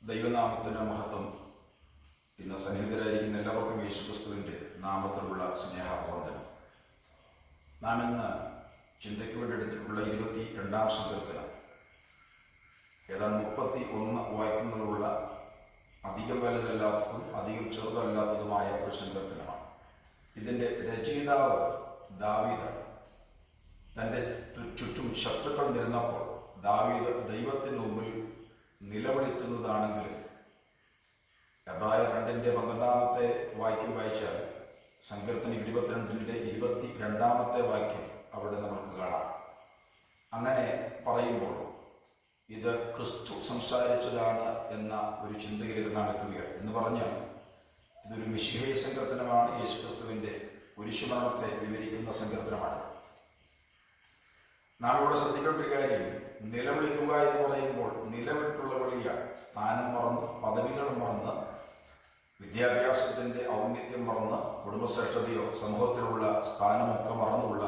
ദൈവനാമത്തിന് മഹത്വം. ഇന്ന് സന്നിഹിതരായിരിക്കുന്ന എല്ലാവർക്കും യേശുക്രിസ്തുവിൻ്റെ നാമത്തിലുള്ള സ്നേഹവന്ദനം. നാം ഇന്ന് ചിന്തയ്ക്ക് വേണ്ടി എടുത്തിട്ടുള്ള 22-ാം സങ്കീർത്തനം ഏതാണ്ട് 31 വാക്യങ്ങളുള്ള അധികം വലുതല്ലാത്തതും അധികം ചെറുതല്ലാത്തതുമായ ഒരു സങ്കീർത്തനമാണ്. ഇതിൻ്റെ രചയിതാവ് ദാവീദാണ്. തൻ്റെ ചുറ്റും ശത്രുക്കൾ നിരന്നപ്പോൾ ദാവീദ് ദൈവത്തിന് മുമ്പിൽ നിലവിളിക്കുന്നതാണെങ്കിലും എബ്രായർ 2:12 വാക്യം വായിച്ചാൽ സങ്കീർത്തനം 22-ന്റെ 22-ാമത്തെ വാക്യം അവിടെ നമുക്ക് കാണാം. അങ്ങനെ പറയുമ്പോൾ ഇത് ക്രിസ്തു സംസാരിച്ചതാണ് എന്ന ഒരു ചിന്തയിലേക്ക് നാം എത്തുകയാണ്. എന്ന് പറഞ്ഞാൽ ഇതൊരു മിശിഹയ സങ്കീർത്തനമാണ്. യേശുക്രിസ്തുവിൻ്റെ കുരിശുമരണത്തെ വിവരിക്കുന്ന സങ്കീർത്തനമാണ്. നാം ഇവിടെ ശ്രദ്ധിക്കേണ്ട ഒരു കാര്യം, നിലവിളിക്കുക എന്ന് പറയുമ്പോൾ നിലവിട്ടുള്ള വിളിയാണ്. സ്ഥാനം മറന്ന്, പദവികൾ മറന്ന്, വിദ്യാഭ്യാസത്തിൻ്റെ ഔന്നത്യം മറന്ന്, കുടുംബശ്രേഷ്ഠതയോ സമൂഹത്തിലുള്ള സ്ഥാനമൊക്കെ മറന്നുള്ള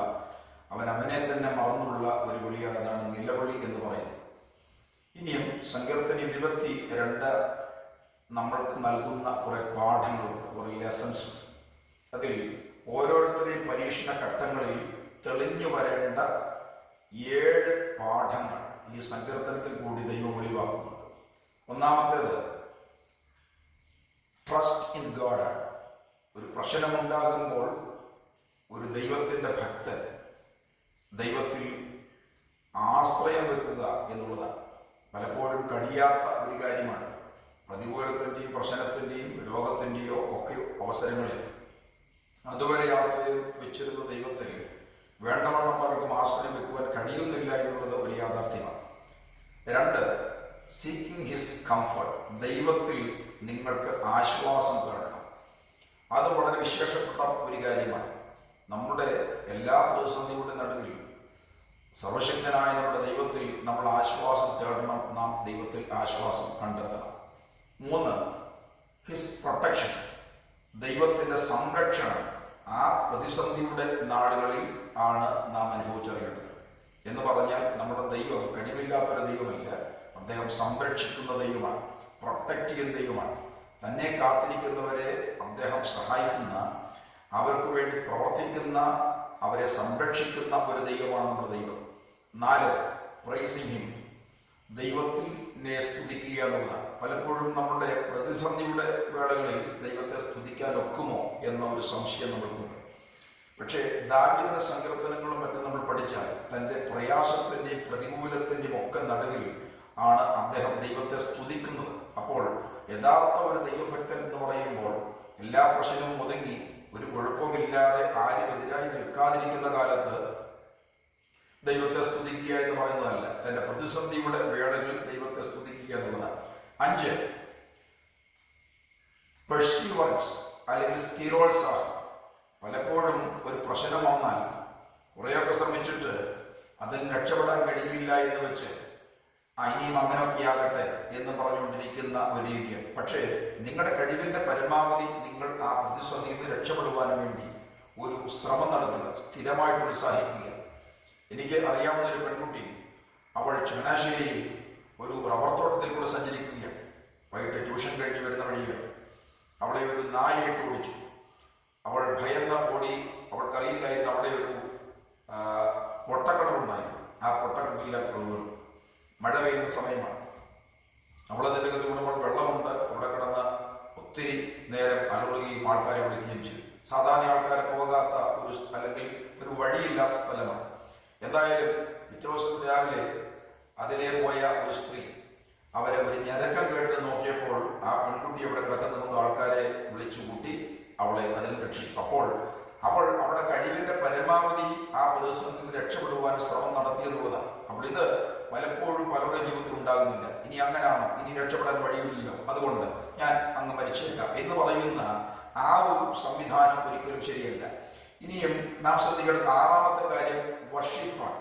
അവനെ തന്നെ മറന്നുള്ള ഒരു വിളിയാണ്. അതാണ് നിലവിളി എന്ന് പറയുന്നത്. ഇനിയും സങ്കീർത്തനം 22 നമ്മൾക്ക് നൽകുന്ന കുറെ പാഠങ്ങളുണ്ട്, കുറെ ലെസൺസ്. അതിൽ ഓരോരുത്തരെയും പരീക്ഷണ ഘട്ടങ്ങളിൽ തെളിഞ്ഞു വരേണ്ട 7 പാഠങ്ങൾ ഈ സങ്കീർത്തനത്തിൽ കൂടി ദൈവം വെളിവാക്കുന്നുണ്ട്. ഒന്നാമത്തേത് ട്രസ്റ്റ് ഇൻ ഗോഡ് ആണ്. ഒരു പ്രശ്നമുണ്ടാകുമ്പോൾ ഒരു ദൈവത്തിൻ്റെ ഭക്തൻ ദൈവത്തിൽ ആശ്രയം വെക്കുക എന്നുള്ളതാണ്. പലപ്പോഴും കഴിയാത്ത ഒരു കാര്യമാണ്. പ്രതികൂലത്തിൻ്റെയും പ്രശ്നത്തിൻ്റെയും രോഗത്തിൻ്റെയോ ഒക്കെ അവസരങ്ങളിൽ അതുവരെ ആശ്രയം വെച്ചിരുന്ന ദൈവത്തിൽ വേണ്ടവണ്ണം പലർക്കും ആശ്രയം വെക്കുവാൻ കഴിയുന്നില്ല എന്നുള്ളത് ഒരു യാഥാർത്ഥ്യമാണ്. 2, സീക്കിംഗ് ഹിസ് കംഫർട്ട്. ദൈവത്തിൽ നിങ്ങൾക്ക് ആശ്വാസം തേടണം. അത് വളരെ വിശേഷപ്പെട്ട ഒരു കാര്യമാണ്. നമ്മുടെ എല്ലാ പ്രതിസന്ധിയുടെ നടുവിൽ സർവശക്തനായ നമ്മുടെ ദൈവത്തിൽ നമ്മൾ ആശ്വാസം തേടണം. നാം ദൈവത്തിൽ ആശ്വാസം കണ്ടെത്തണം. 3, ഹിസ് പ്രൊട്ടക്ഷൻ. ദൈവത്തിൻ്റെ സംരക്ഷണം ആ പ്രതിസന്ധിയുടെ നാടുകളിൽ ആണ് നാം അനുഭവിച്ചറിയേണ്ടത്. എന്ന് പറഞ്ഞാൽ നമ്മുടെ ദൈവം കഴിവില്ലാത്തൊരു ദൈവമല്ല. അദ്ദേഹം സംരക്ഷിക്കുന്ന ദൈവമാണ്, പ്രൊട്ടക്റ്റ് ചെയ്യുന്ന ദൈവമാണ്. തന്നെ കാത്തിരിക്കുന്നവരെ അദ്ദേഹം സഹായിക്കുന്ന, അവർക്ക് വേണ്ടി പ്രവർത്തിക്കുന്ന, അവരെ സംരക്ഷിക്കുന്ന ഒരു ദൈവമാണ് നമ്മുടെ ദൈവം. 4, പ്രൈസിംഗ് ഹിം. ദൈവത്തിനെ സ്തുതിക്കുക എന്നുള്ളതാണ്. പലപ്പോഴും നമ്മുടെ പ്രതിസന്ധിയുടെ വേളകളിൽ ദൈവത്തെ സ്തുതിക്കാൻ ഒക്കുമോ എന്ന ഒരു സംശയം നമ്മൾക്കുണ്ട്. പക്ഷേ ദാവീദിന്റെ സങ്കീർത്തനങ്ങളും മറ്റും നമ്മൾ പഠിച്ചാൽ തൻ്റെ പ്രയാസത്തിൻ്റെയും പ്രതികൂലത്തിൻ്റെയും ഒക്കെ നടുവിൽ ആണ് അദ്ദേഹം ദൈവത്തെ സ്തുതിക്കുന്നത്. അപ്പോൾ യഥാർത്ഥ ഒരു ദൈവഭക്തൻ എന്ന് പറയുമ്പോൾ എല്ലാ പ്രശ്നവും ഒതുങ്ങി ഒരു കുഴപ്പമില്ലാതെ ആരും എതിരായി നിൽക്കാതിരിക്കുന്ന കാലത്ത് ദൈവത്തെ സ്തുതിക്കുക എന്ന് പറയുന്നതല്ല, തൻ്റെ പ്രതിസന്ധിയുടെ വേളകളിൽ ദൈവത്തെ സ്തുതിക്കുക എന്നുള്ളതാണ്. 5, പെർസീവറൻസ് അല്ലെങ്കിൽ സ്ഥിരോത്സാഹം. പലപ്പോഴും ഒരു പ്രശ്നം വന്നാൽ കുറേയൊക്കെ ശ്രമിച്ചിട്ട് അതിന് രക്ഷപ്പെടാൻ കഴിയില്ല എന്ന് വെച്ച് ഇനിയും അങ്ങനെയൊക്കെ ആകട്ടെ എന്ന് പറഞ്ഞുകൊണ്ടിരിക്കുന്ന ഒരു രീതിയാണ്. പക്ഷേ നിങ്ങളുടെ കഴിവിൻ്റെ പരമാവധി നിങ്ങൾ ആ പ്രതിസന്ധിയിൽ നിന്ന് രക്ഷപ്പെടുവാൻ വേണ്ടി ഒരു ശ്രമം നടത്തുക, സ്ഥിരമായിട്ട് ഉത്സാഹിക്കുക. എനിക്ക് അറിയാവുന്ന ഒരു പെൺകുട്ടി, അവൾ ചങ്ങനാശ്ശേരിയിൽ ഒരു റബ്ബർ തോട്ടത്തിൽ കൂടെ സഞ്ചരിക്കുകയാണ്. വൈകിട്ട് ട്യൂഷൻ കഴിഞ്ഞ് വരുന്ന വഴിയാണ്. അവളെ ഒരു നായയിട്ട് ഓടിച്ചു. അവൾ ഭയന്ന് ഓടി. അവൾക്കറിയില്ലായിരുന്നു അവിടെ ഒരു പൊട്ടക്കിണറുണ്ടായിരുന്നു. ആ പൊട്ടക്കിണറിൽ വീണു. മഴ പെയ്യുന്ന സമയമാണ്. അവളതിൻ്റെ കൂടെ വെള്ളമുണ്ട്. അവിടെ കിടന്ന് ഒത്തിരി നേരം അലറുകയും ആൾക്കാരെ വിളിക്കുകയും ചെയ്തു. സാധാരണ ആൾക്കാരെ പോകാത്ത ഒരു അല്ലെങ്കിൽ ഒരു വഴിയില്ലാത്ത സ്ഥലമാണ്. എന്തായാലും പിറ്റേ ദിവസം രാവിലെ അതിലേ പോയ ഒരു സ്ത്രീ അവരെ ഒരു ഞരക്കം കേട്ട് നോക്കിയപ്പോൾ ആ പെൺകുട്ടി അവിടെ കിടക്കുന്നതുകൊണ്ട് ആൾക്കാരെ വിളിച്ചു കൂട്ടി അവളെ അതിൽ രക്ഷിച്ചു. അപ്പോൾ അവൾ അവിടെ കഴിവിൻ്റെ പരമാവധി ആ പ്രതിസന്ധിയിൽ രക്ഷപ്പെടുവാൻ ശ്രമം നടത്തിയെന്നുള്ളതാണ്. അപ്പോൾ ഇത് പലപ്പോഴും പലരുടെ ജീവിതത്തിൽ ഉണ്ടാകുന്നില്ല. ഇനി അങ്ങനെയാണോ, ഇനി രക്ഷപ്പെടാൻ വഴിയില്ലല്ലോ, അതുകൊണ്ട് ഞാൻ അങ്ങ് മരിച്ചേക്കാം എന്ന് പറയുന്ന ആ ഒരു സംവിധാനം ഒരിക്കലും ശരിയല്ല. ഇനിയും നാം ശ്രദ്ധിക്കേണ്ട 6ാമത്തെ കാര്യം വർഷിപ്പാണ്.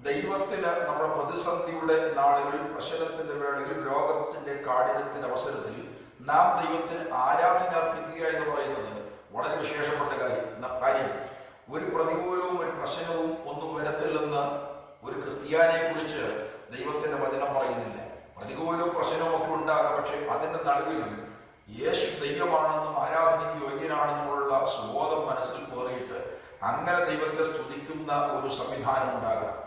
ദൈവത്തിന് നമ്മുടെ പ്രതിസന്ധിയുടെ നാളുകളിൽ, പ്രശ്നത്തിൻ്റെ വേളകളിൽ, രോഗത്തിൻ്റെ കാഠിന്യത്തിൻ്റെ അവസരത്തിൽ നാം ദൈവത്തിന് ആരാധന അർപ്പിക്കുക എന്ന് പറയുന്നത് വളരെ വിശേഷപ്പെട്ട കാര്യം. ഒരു പ്രതികൂലവും ഒരു പ്രശ്നവും ഒന്നും വരത്തില്ലെന്ന് ഒരു ക്രിസ്ത്യാനിയെ കുറിച്ച് ദൈവത്തിൻ്റെ വചനം പറയുന്നില്ല. പ്രതികൂലവും പ്രശ്നവും ഒക്കെ ഉണ്ടാകാം, പക്ഷെ അതിന്റെ നടുവിലും യേശു ദൈവമാണെന്നും ആരാധനയ്ക്ക് യോഗ്യനാണെന്നുമുള്ള സുബോധം മനസ്സിൽ കയറിയിട്ട് അങ്ങനെ ദൈവത്തെ സ്തുതിക്കുന്ന ഒരു സംവിധാനം ഉണ്ടാകണം.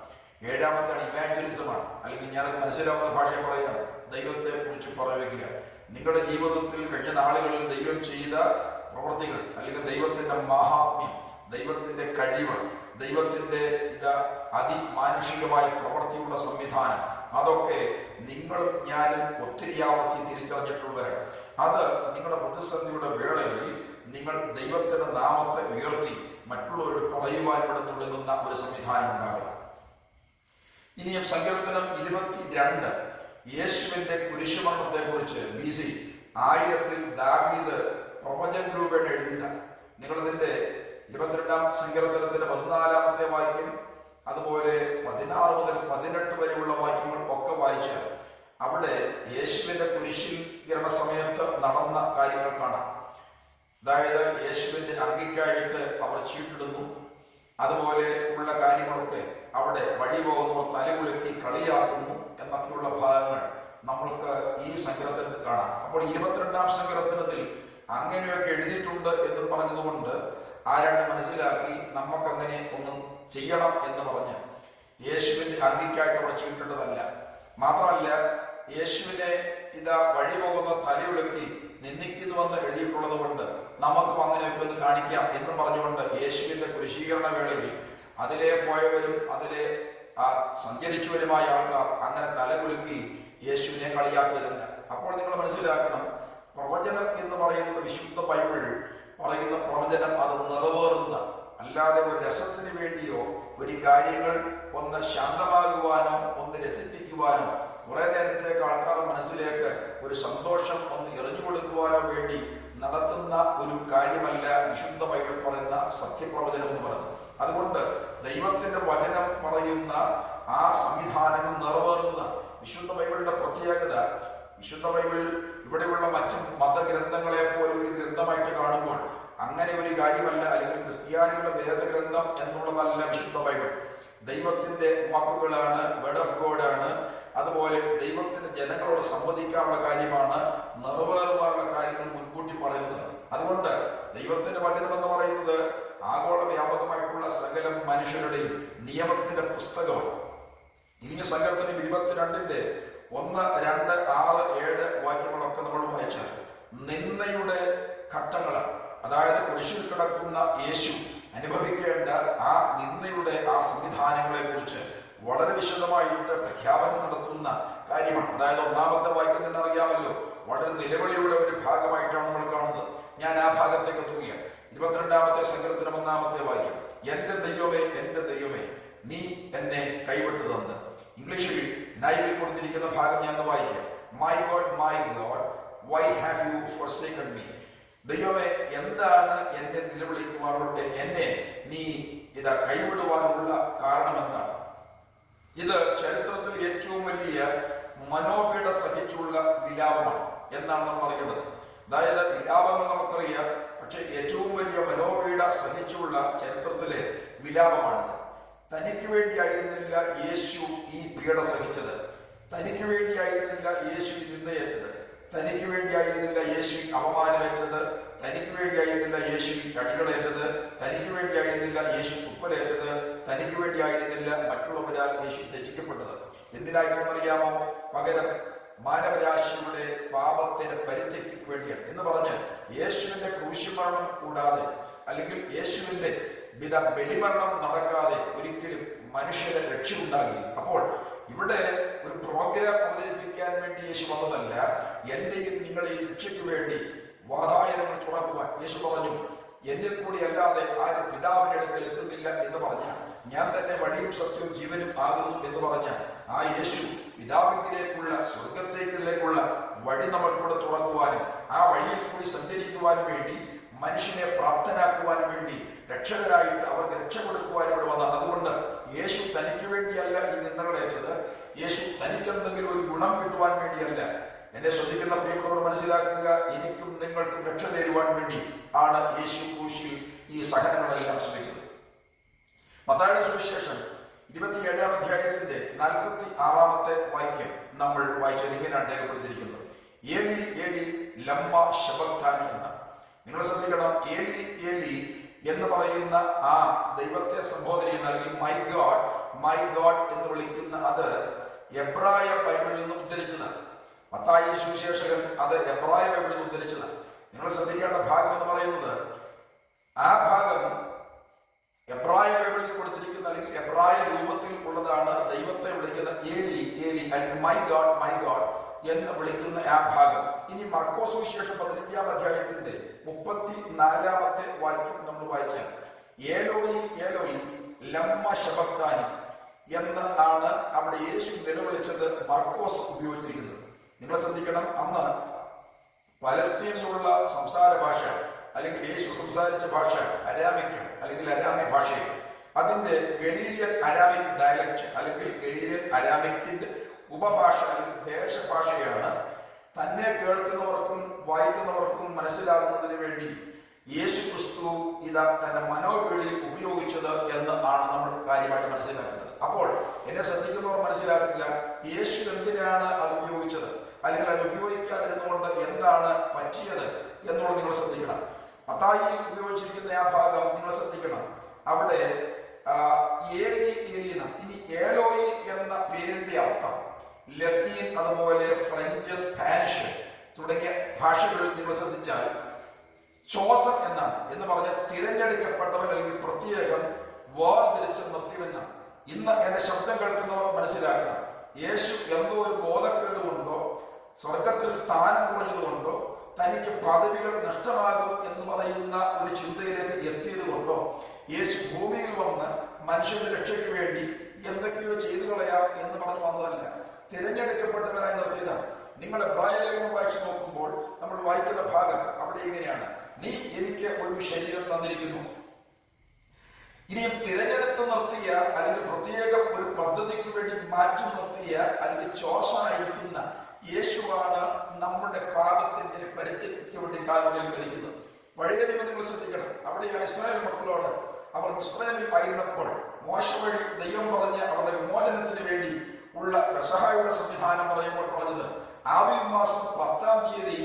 ഏഴാമത്താണ് ഇവാഞ്ചലിസമാണ്. അല്ലെങ്കിൽ ഞാനത് മനസ്സിലാവുന്ന ഭാഷയെ പറയാം, ദൈവത്തെ കുറിച്ച് പറയുക. നിങ്ങളുടെ ജീവിതത്തിൽ കഴിഞ്ഞ നാളുകളിൽ ദൈവം ചെയ്ത പ്രവൃത്തികൾ, അല്ലെങ്കിൽ ദൈവത്തിന്റെ മഹാത്മ്യം, ദൈവത്തിന്റെ കഴിവ്, ദൈവത്തിന്റെ അതിമാനുഷികമായ പ്രവൃത്തിയുള്ള സംവിധാനം, അതൊക്കെ നിങ്ങളും ഞാനും ഒത്തിരി ആവർത്തി തിരിച്ചറിഞ്ഞിട്ടുള്ളവരാണ്. അത് നിങ്ങളുടെ പ്രതിസന്ധിയുടെ വേളകളിൽ നിങ്ങൾ ദൈവത്തിന്റെ നാമത്തെ ഉയർത്തി മറ്റുള്ളവരോട് പറയുവാൻ ഇവിടെ തുടങ്ങുന്ന ഒരു സംവിധാനം ഉണ്ടാകണം. ഇനിയും സങ്കീർത്തനം 22 യേശുവിന്റെ കുരിശുമരണത്തെ കുറിച്ച് BC 1000 ദാവീദ് പ്രവചന രൂപേണ എഴുതിയ, നിങ്ങളിതിന്റെ 22-ാം സങ്കീർത്തനത്തിന്റെ 14-ാമത്തെ വാക്യം, അതുപോലെ 16 മുതൽ 18 വരെയുള്ള വാക്യങ്ങൾ ഒക്കെ വായിച്ചാൽ അവിടെ യേശുവിന്റെ കുരിശീകരണ സമയത്ത് നടന്ന കാര്യങ്ങൾ കാണാം. അതായത് യേശുവിന്റെ അങ്കിക്കായിട്ട് അവർ ചീട്ടിടുന്നു, അതുപോലെ ഉള്ള കാര്യങ്ങളൊക്കെ അവിടെ വഴി പോകുന്നവർ തലകുലുക്കി കളിയാക്കുന്നു എന്നൊക്കെയുള്ള ഭാഗങ്ങൾ നമ്മൾക്ക് ഈ സങ്കീർത്തനത്തിൽ കാണാം. അപ്പോൾ 22-ാം സങ്കീർത്തനത്തിൽ അങ്ങനെയൊക്കെ എഴുതിയിട്ടുണ്ട് എന്ന് പറഞ്ഞതുകൊണ്ട് ആരാണ്ട് മനസ്സിലാക്കി നമുക്കങ്ങനെ ഒന്നും ചെയ്യണം എന്ന് പറഞ്ഞ് യേശുവിന്റെ അങ്കിക്കായിട്ട് അവർ ചീട്ടിട്ടതല്ല. മാത്രമല്ല, യേശുവിനെ വഴി പോകുന്ന തലയുളുക്കി നിന്ദിക്കുന്നുവെന്ന് എഴുതിയിട്ടുള്ളത് കൊണ്ട് നമുക്കും അങ്ങനെയൊക്കെ ഒന്ന് കാണിക്കാം എന്ന് പറഞ്ഞുകൊണ്ട് യേശുവിന്റെ കുരിശീകരണ വേളയിൽ അതിലെ പോയവരും അതിലെ സഞ്ചരിച്ചവരുമായ ആൾക്കാർ അങ്ങനെ തലകുലുക്കി യേശുവിനെ കളിയാക്കിയതല്ല. അപ്പോൾ നിങ്ങൾ മനസ്സിലാക്കണം, പ്രവചനം എന്ന് പറയുന്നത് വിശുദ്ധ ബൈബിൾ പറയുന്ന പ്രവചനം അത് നിറവേറുന്ന, അല്ലാതെ ഒരു രസത്തിന് വേണ്ടിയോ ഒരു കാര്യങ്ങൾ ഒന്ന് ശാന്തമാകുവാനോ ഒന്ന് രസിപ്പിക്കുവാനോ കുറെ നേരത്തേക്ക് ആൾക്കാരുടെ മനസ്സിലേക്ക് ഒരു സന്തോഷം ഒന്ന് എറിഞ്ഞു കൊടുക്കുവാനോ വേണ്ടി നടത്തുന്ന ഒരു കാര്യമല്ല വിശുദ്ധ ബൈബിൾ പറയുന്ന സത്യപ്രവചനം എന്ന് പറയുന്നത്. അതുകൊണ്ട് ദൈവത്തിന്റെ വചനം പറയുന്ന ആ സംവിധാനങ്ങൾ നിറവേറുന്ന വിശുദ്ധ ബൈബിളിന്റെ പ്രത്യേകത, വിശുദ്ധ ബൈബിൾ ഇവിടെയുള്ള മറ്റു മതഗ്രന്ഥങ്ങളെ പോലെ ഒരു ഗ്രന്ഥമായിട്ട് കാണുമ്പോൾ അങ്ങനെ ഒരു കാര്യമല്ല. അല്ലെങ്കിൽ ക്രിസ്ത്യാനികളുടെ വേദഗ്രന്ഥം എന്നുള്ളതല്ല വിശുദ്ധ ബൈബിൾ. ദൈവത്തിന്റെ വാക്കുകളാണ്, വേർഡ് ഓഫ് ഗോഡ് ആണ്. അതുപോലെ ദൈവത്തിന് ജനങ്ങളോട് സംവദിക്കാനുള്ള കാര്യമാണ്, നിറവേറുവാനുള്ള കാര്യങ്ങൾ മുൻകൂട്ടി പറയുന്നത്. അതുകൊണ്ട് ദൈവത്തിന്റെ വചനം എന്ന് പറയുന്നത് ആഗോള വ്യാപകമായിട്ടുള്ള സകല മനുഷ്യരുടെയും നിയമത്തിന്റെ പുസ്തകമാണ്. ഇനി സങ്കീർത്തനം 22-ന്റെ 1, 2, 6, 7 വാക്യങ്ങളൊക്കെ നമ്മൾ വായിച്ചാൽ നിന്ദയുടെ ഘട്ടങ്ങളാണ്. അതായത് കുരിശിൽ കിടക്കുന്ന യേശു അനുഭവിക്കേണ്ട ആ നിന്ദയുടെ ആ സംവിധാനങ്ങളെ കുറിച്ച് വളരെ വിശദമായിട്ട് പ്രഖ്യാപനം നടത്തുന്ന കാര്യമാണ്. അതായത് 1-ാമത്തെ വാക്യം തന്നെ അറിയാമല്ലോ, വളരെ നിലവിളിയുടെ ഒരു ഭാഗമായിട്ടാണ് നമ്മൾ കാണുന്നത്. ഞാൻ ആ ഭാഗത്തേക്ക് എത്തുകയാണ്. 22-ാമത്തെ സങ്കീർത്തനം 1-ാമത്തെ വാക്യം, എന്റെ ദൈവമേ, എന്റെ ദൈവമേ, നീ എന്നെ കൈവിട്ടതെന്ന്. ഇംഗ്ലീഷിൽ നൈവിൽ കൊടുത്തിരിക്കുന്ന ഭാഗം ഞാൻ വായിക്കാം. My God, Y have you forsaken me? ദൈവമേ, എന്താണ് എന്നെ നിലവിളിക്കുവാനുള്ള, എന്നെ നീ കൈവിടുവാനുള്ള കാരണമെന്താണ്? ഇത് ചരിത്രത്തിൽ ഏറ്റവും വലിയ മനോപീഡ സഹിച്ചുള്ള വിലാപമാണ് എന്നാണ് നമ്മൾ അറിയേണ്ടത്. അതായത് വിലാപങ്ങൾ നമുക്കറിയാം, പക്ഷെ ഏറ്റവും വലിയ മനോപീഡ സഹിച്ചുള്ള ചരിത്രത്തിലെ വിലാപമാണിത്. തനിക്ക് വേണ്ടിയായിരുന്നില്ല യേശു ഈ പീഡ സഹിച്ചത്, തനിക്ക് വേണ്ടിയായിരുന്നില്ല യേശു നിന്ദയേറ്റത്, തനിക്ക് വേണ്ടിയായിരുന്നില്ല യേശു അപമാനമേറ്റത്, തനിക്ക് വേണ്ടിയായിരുന്നില്ല യേശു കടികളേറ്റത്, തനിക്ക് വേണ്ടിയായിരുന്നില്ല യേശു തുപ്പലേറ്റത്, തനിക്ക് വേണ്ടിയായിരുന്നില്ല മറ്റുള്ളവരാൽ യേശു ത്യജിക്കപ്പെട്ടത്. എന്തിനായിട്ടെന്നറിയാമോ? പകരം മാനവരാശിയുടെ പാപത്തിന് പരിത്യക്തിക്ക് വേണ്ടിയാണ് എന്ന് പറഞ്ഞ് യേശുവിന്റെ ക്രൂശുമരണം കൂടാതെ, അല്ലെങ്കിൽ യേശുവിന്റെ ബലിമരണം നടക്കാതെ ഒരിക്കലും മനുഷ്യരെ രക്ഷയുണ്ടാകില്ല. അപ്പോൾ ഇവിടെ ഒരു പ്രോഗ്രാം അവതരിപ്പിക്കാൻ വേണ്ടി യേശു വന്നതല്ല, എന്റെയും നിങ്ങളുടെയും രക്ഷയ്ക്ക് വേണ്ടി വാതായനങ്ങൾ തുറക്കുവാൻ യേശു പറഞ്ഞു, എന്നിൽ കൂടി അല്ലാതെ ആരും പിതാവിന്റെ അടുക്കൽ എത്തുന്നില്ല എന്ന് പറഞ്ഞ, ഞാൻ തന്നെ വഴിയും സത്യവും ജീവനും ആകുന്നു എന്ന് പറഞ്ഞ ആ യേശു പിതാവിലേക്കുള്ള, സ്വർഗത്തേക്കുള്ള വഴി നമ്മൾക്കൂടെ തുറക്കുവാനും ആ വഴിയിൽ കൂടി സഞ്ചരിക്കുവാനും വേണ്ടി, മനുഷ്യനെ പ്രാപ്തനാക്കുവാനും വേണ്ടി, രക്ഷകരായിട്ട് അവർക്ക് രക്ഷ കൊടുക്കുവാനും ഇവിടെ വന്നതാണ്. അതുകൊണ്ട് യേശു തനിക്ക് വേണ്ടിയല്ല ഈ നിന്ദകളേറ്റത്, യേശു തനിക്കെന്തെങ്കിലും ഒരു ഗുണം കിട്ടുവാൻ വേണ്ടിയല്ല. എന്നെ ശ്രദ്ധിക്കുന്ന പ്രിയപ്പെട്ടവർ മനസ്സിലാക്കുക, എനിക്കും നിങ്ങൾക്കും രക്ഷ തരുവാൻ വേണ്ടി ആണ് യേശു ക്രൂശിൽ ഈ സഹനങ്ങളെല്ലാം ശ്രമിച്ചത്. മത്തായിയുടെ സുവിശേഷം 27-ാം അധ്യായത്തിന്റെ 46-ാമത്തെ വാക്യം നമ്മൾ വായിച്ചാൽ ഇങ്ങനെയാണ് രേഖപ്പെടുത്തിയിരിക്കുന്നത്. ഏമി ലമ്മ ശബക്താനി എന്ന്. നിങ്ങൾ ശ്രദ്ധിക്കണം, ഏലി ഏലി എന്ന് പറയുന്ന ആ ദൈവത്തെ സംബോധന ചെയ്യുന്ന, അല്ലെങ്കിൽ മൈ ഗോഡ് എന്ന് വിളിക്കുന്ന അത് എബ്രായ ബൈബിളിൽ നിന്ന് ഉദ്ധരിച്ചതാണ്. മത്തായി സുവിശേഷകൻ അത് എബ്രായ ബൈബിളിൽ നിന്ന് ഉദ്ധരിച്ചതാണ്. നിങ്ങൾ ശ്രദ്ധിക്കേണ്ട ഭാഗം എന്ന് പറയുന്നത്, ആ ഭാഗം എബ്രായ ബൈബിളിൽ കൊടുത്തിരിക്കുന്ന അല്ലെങ്കിൽ എബ്രായ രൂപത്തിൽ ഉള്ളതാണ്. ദൈവത്തെ വിളിക്കുന്ന ഏലി ഏലി അല്ലെങ്കിൽ മൈ ഗോഡ് എന്ന് വിളിക്കുന്ന ആ ഭാഗം. ഇനി മർക്കോസ് സുവിശേഷം 15-ാം അധ്യായത്തിന്റെ 34-ാമത്തെ വാക്യം നമ്മൾ വായിച്ചാൽ, ഏലോയി ഏലോയി ലമ്മ ശബക്താനി എന്ന് ആണ് അവിടെ യേശു നിലവിളിച്ചത് മർക്കോസ് ഉപയോഗിച്ചിരിക്കുന്നത്. നിങ്ങൾ ശ്രദ്ധിക്കണം, അന്ന് പലസ്തീനിലുള്ള സംസാര ഭാഷ അല്ലെങ്കിൽ യേശു സംസാരിച്ച ഭാഷ അരാമിക് അല്ലെങ്കിൽ അരാമ്യ ഭാഷയിൽ, അതിന്റെ ഗലീലിയൻ അരാമിക് ഡയലക്ട് അല്ലെങ്കിൽ ഗലീലിയൻ അരാമിക്കിന്റെ ഉപഭാഷ അല്ലെങ്കിൽ ദേശഭാഷയാണ്. തന്നെ കേൾക്കുന്നവർക്കും വായിക്കുന്നവർക്കും മനസ്സിലാകുന്നതിന് വേണ്ടി യേശു ക്രിസ്തു ഇതാ തന്റെ മനോപീഠയിൽ ഉപയോഗിച്ചത് എന്ന് ആണ് നമ്മൾ കാര്യമായിട്ട് മനസ്സിലാക്കുന്നത്. അപ്പോൾ എന്നെ ശ്രദ്ധിക്കുന്നവർ മനസ്സിലാക്കുക, യേശു എന്തിനാണ് അത് ഉപയോഗിച്ചത്, അല്ലെങ്കിൽ അത് ഉപയോഗിക്കാതിരുന്നുകൊണ്ട് എന്താണ് പറ്റിയത് എന്നുള്ളത് നിങ്ങൾ ശ്രദ്ധിക്കണം. മത്തായിയിൽ ഉപയോഗിച്ചിരിക്കുന്ന ആ ഭാഗം നിങ്ങൾ ശ്രദ്ധിക്കണം. അവിടെ ഏലി ഏലീന, ഇനി ഏലോയി എന്ന പേരിന്റെ അർത്ഥം ലത്തീൻ, അതുപോലെ ഫ്രഞ്ച്, സ്പാനിഷ് തുടങ്ങിയ ഭാഷകളിൽ നിങ്ങൾ ശ്രദ്ധിച്ചാൽ ചോസൻ എന്നാണ്. എന്ന് പറഞ്ഞാൽ തിരഞ്ഞെടുക്കപ്പെട്ടവൻ അല്ലെങ്കിൽ പ്രത്യേകം വേർതിരിച്ച് നിർത്തിവെന്നാണ്. ഇന്ന് എന്റെ ശബ്ദം കേൾക്കുന്നവർ മനസ്സിലാക്കണം, യേശു എന്തോ ഒരു ബോധക്കേട് കൊണ്ടോ സ്വർഗത്തിൽ സ്ഥാനം കുറഞ്ഞതുകൊണ്ടോ തനിക്ക് പദവികൾ നഷ്ടമാകും എന്ന് പറയുന്ന ഒരു ചിന്തയിലേക്ക് എത്തിയത് കൊണ്ടോ യേശു ഭൂമിയിൽ വന്ന് മനുഷ്യന്റെ രക്ഷയ്ക്ക് വേണ്ടി എന്തൊക്കെയോ ചെയ്തു കളയാം എന്ന് പറഞ്ഞു വന്നതല്ല, തിരഞ്ഞെടുക്കപ്പെട്ടവരായി നിർത്തിയതാണ്. നിങ്ങളെ പ്രായലേഖനം വായിച്ചു നോക്കുമ്പോൾ നമ്മൾ വായിക്കുന്ന ഭാഗം അവിടെ ഇങ്ങനെയാണ്: നീ എനിക്ക് ഒരു ശരീരം തന്നിരിക്കുന്നു. ഇനിയും തിരഞ്ഞെടുത്ത് നിർത്തിയ അല്ലെങ്കിൽ പ്രത്യേക ഒരു പദ്ധതിക്ക് വേണ്ടി മാറ്റി നിർത്തിയ അല്ലെങ്കിൽ ചോസായിരിക്കുന്ന യേശുവാണ് നമ്മുടെ പാപത്തിന്റെ പരിത്യക്തിക്ക് വേണ്ടി കാൽവരിയിൽ മരിക്കുന്നത്. പഴയ നിയമം നിങ്ങൾ ശ്രദ്ധിക്കണം, അവിടെയാണ് ഇസ്രായേൽ മക്കളോട് അവർ മിസ്രയീമിൽ ആയിരുന്നപ്പോൾ മോശ വഴി ദൈവം പറഞ്ഞ അവരുടെ വിമോചനത്തിന് വേണ്ടി ഉള്ള പെസഹയുടെ സംവിധാനം പറയുമ്പോൾ പറഞ്ഞത്, ആബീബ് മാസം 10-ാം തീയതി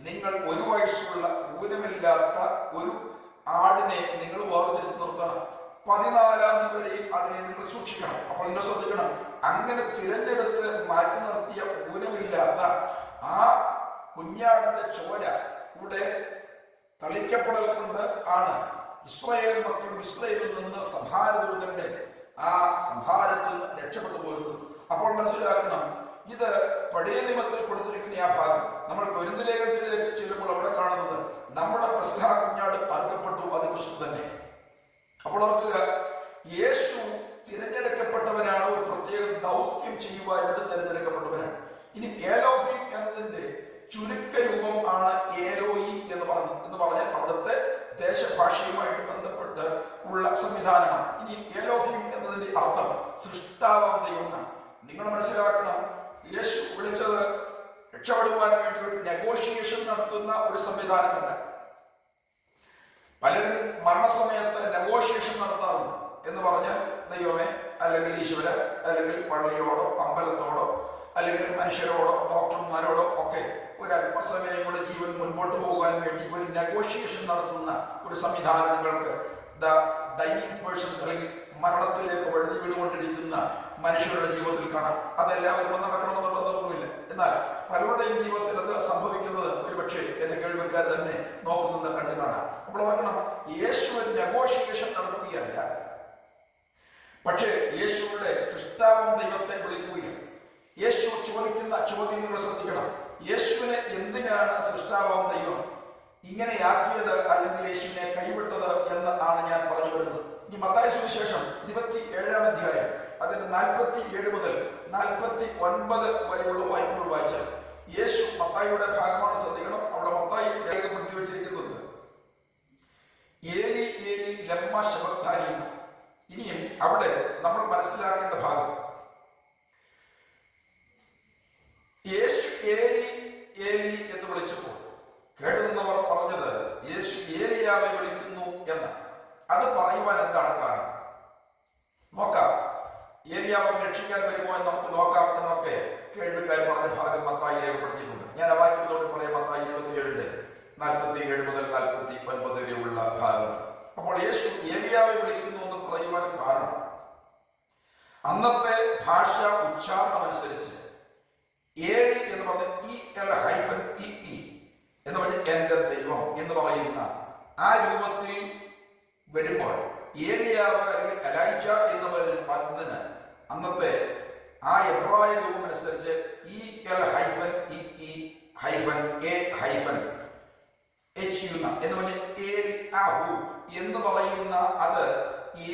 നിങ്ങൾ ഒരു വയസ്സുള്ള ഊനമില്ലാത്ത ഒരു ആടിനെ നിങ്ങൾ വേർതിരിച്ച് നിർത്തണം, 14-ാം തീയതി വരെയും അതിനെ നിങ്ങൾ സൂക്ഷിക്കണം. അപ്പോൾ നിങ്ങൾ ശ്രദ്ധിക്കണം, അങ്ങനെ തിരഞ്ഞെടുത്ത് മാറ്റി നിർത്തിയ ഊനമില്ലാത്ത ആ കുഞ്ഞാടിന്റെ ചോര ഇവിടെ തളിക്കപ്പെടൽ കൊണ്ട് ആണ് ഇസ്രായേൽ മക്കൾ ഇസ്രായേലിൽ നിന്ന് സംഹാരദൂതന്റെ ആ സംഹാരത്തിൽ നിന്ന് രക്ഷപ്പെട്ടു പോരുന്നത്. അപ്പോൾ മനസ്സിലാക്കണം, ഇത് പഴയ നിയമത്തിൽ കൊടുത്തിരിക്കുന്ന ആ ഭാഗം നമ്മൾ കൊരിന്ത്യർ ലേഖനത്തിലേക്ക് ചെല്ലുമ്പോൾ അവിടെ കാണുന്നത് നമ്മുടെ പെസഹ കുഞ്ഞാട് അറുക്കപ്പെട്ടു, അത് ക്രിസ്തു തന്നെ. അപ്പോൾ ഓർക്കുക, യേശു തിരഞ്ഞെടുക്കപ്പെട്ടവനാണ്, ഒരു പ്രത്യേക ദൗത്യം ചെയ്യുവാൻ വേണ്ടി തിരഞ്ഞെടുക്കപ്പെട്ടവനാണ്. ഇനി ഏലോഹീം എന്നതിന്റെ ചുരുക്കരൂപം ആണ് ഏലോയി എന്ന് പറഞ്ഞാൽ അവിടുത്തെ ദേശഭാഷയുമായിട്ട് ബന്ധപ്പെട്ട് ഉള്ള സംവിധാനമാണ്. ഇനി ഏലോഹീം എന്നതിന്റെ അർത്ഥം സൃഷ്ടാവാം ദൈവം എന്നാണ്. നിങ്ങൾ മനസ്സിലാക്കണം, യേശു വിളിച്ചത് രക്ഷപ്പെടുവാൻ വേണ്ടി ഒരു നെഗോഷിയേഷൻ നടത്തുന്ന ഒരു സംവിധാനമല്ല. പലരും മരണസമയത്ത് നെഗോഷിയേഷൻ നടത്താറുണ്ട്. എന്ന് പറഞ്ഞാൽ ദൈവമേ, അല്ലെങ്കിൽ ഈശ്വര, അല്ലെങ്കിൽ പള്ളിയോടോ അമ്പലത്തോടോ അല്ലെങ്കിൽ മനുഷ്യരോടോ ഡോക്ടർമാരോടോ ഒക്കെ ഒരു അല്പസമയം കൂടെ ജീവൻ മുൻപോട്ട് പോകാൻ വേണ്ടി ഒരു നെഗോഷിയേഷൻ നടത്തുന്ന ഒരു സംവിധാനം നിങ്ങൾക്ക് ഡൈയിങ് പേഴ്സൺസ് അല്ലെങ്കിൽ മരണത്തിലേക്ക് വഴുതി വീണുകൊണ്ടിരിക്കുന്ന മനുഷ്യരുടെ ജീവിതത്തിൽ കാണാം. അതെല്ലാവരും നടക്കണമെന്നുള്ള ബന്ധമൊന്നുമില്ല. എന്നാൽ പലരുടെയും ജീവിതത്തിൽ അത് സംഭവിക്കുന്നത് ഒരു പക്ഷേ എന്റെ കേൾവിക്കാർ തന്നെ നോക്കുന്നത് കണ്ടു കാണാം. അപ്പോൾ ഓർക്കണം, യേശു നെഗോഷിയേഷൻ നടത്തുകയല്ല, പക്ഷേ യേശുവിടെ സൃഷ്ടാവും ദൈവത്തെ വിളിക്കുകയാണ്. യേശു ചോദിക്കുന്ന ചോദ്യം നിങ്ങൾ ശ്രദ്ധിക്കണം, യേശുവിനെ എന്തിനാണ് സൃഷ്ടാവും ദൈവം ഇങ്ങനെയാക്കിയത് അല്ലെങ്കിൽ യേശുവിനെ കൈവിട്ടത് എന്ന് ആണ് ഞാൻ പറഞ്ഞു വരുന്നത്. ഈ മത്തായി സുവിശേഷം 27-ാം അധ്യായം അതിന്റെ 47 മുതൽ 49 വരെയുള്ള വാക്യങ്ങൾ വായിച്ചാൽ യേശു മത്തായിയുടെ ഭാഗമാണ്. ശ്രദ്ധിക്കണം, അവിടെ മത്തായി രേഖപ്പെടുത്തി വെച്ചിരിക്കുന്നത് ഏലി ഏലി ലമ്മ ശബക്താനി. ഇനിയും അവിടെ നമ്മൾ മനസ്സിലാക്കേണ്ട ഭാഗം, യേശു ഏലി ഏലി എന്ന് വിളിച്ചപ്പോൾ കേട്ടുനിന്നവർ പറഞ്ഞത് യേശു ഏലിയാവെ വിളിക്കുന്നു എന്ന്. അത് പറയുവാൻ എന്താണ് കാരണം? നോക്കാം, ഏലിയാവെ രക്ഷിക്കാൻ വരുമോ എന്ന് നമുക്ക് നോക്കാം എന്നൊക്കെ കേൾവിക്കാർ പറഞ്ഞ ഭാഗം മത്തായി രേഖപ്പെടുത്തിയിട്ടുണ്ട്. ഞാൻ ആ വാക്യത്തോട് പറയാം. മത്തായി 27 47 മുതൽ 49 വരെയുള്ള ഭാഗങ്ങൾ. അപ്പോൾ യേശു ഏലിയാവെ വിളിക്കുന്നു എന്ന് പറയുവാൻ കാരണം അന്നത്തെ ഭാഷ ഉച്ചാരണം അനുസരിച്ച് ഏലി എന്ന് പറഞ്ഞ -E എന്ന് പറഞ്ഞ എന്റെ ദൈവം എന്ന് പറയുന്ന ആ രൂപത്തിൽ വരുമ്പോൾ ഏലിയാവ് അല്ലെങ്കിൽ എലൈജ എന്ന് പറയുന്നതിന് അന്നത്തെ ആ എബ്രായ രൂപം അനുസരിച്ച് എന്ന് പറഞ്ഞ ഏലിയാഹു എന്ന് പറയുന്ന അത്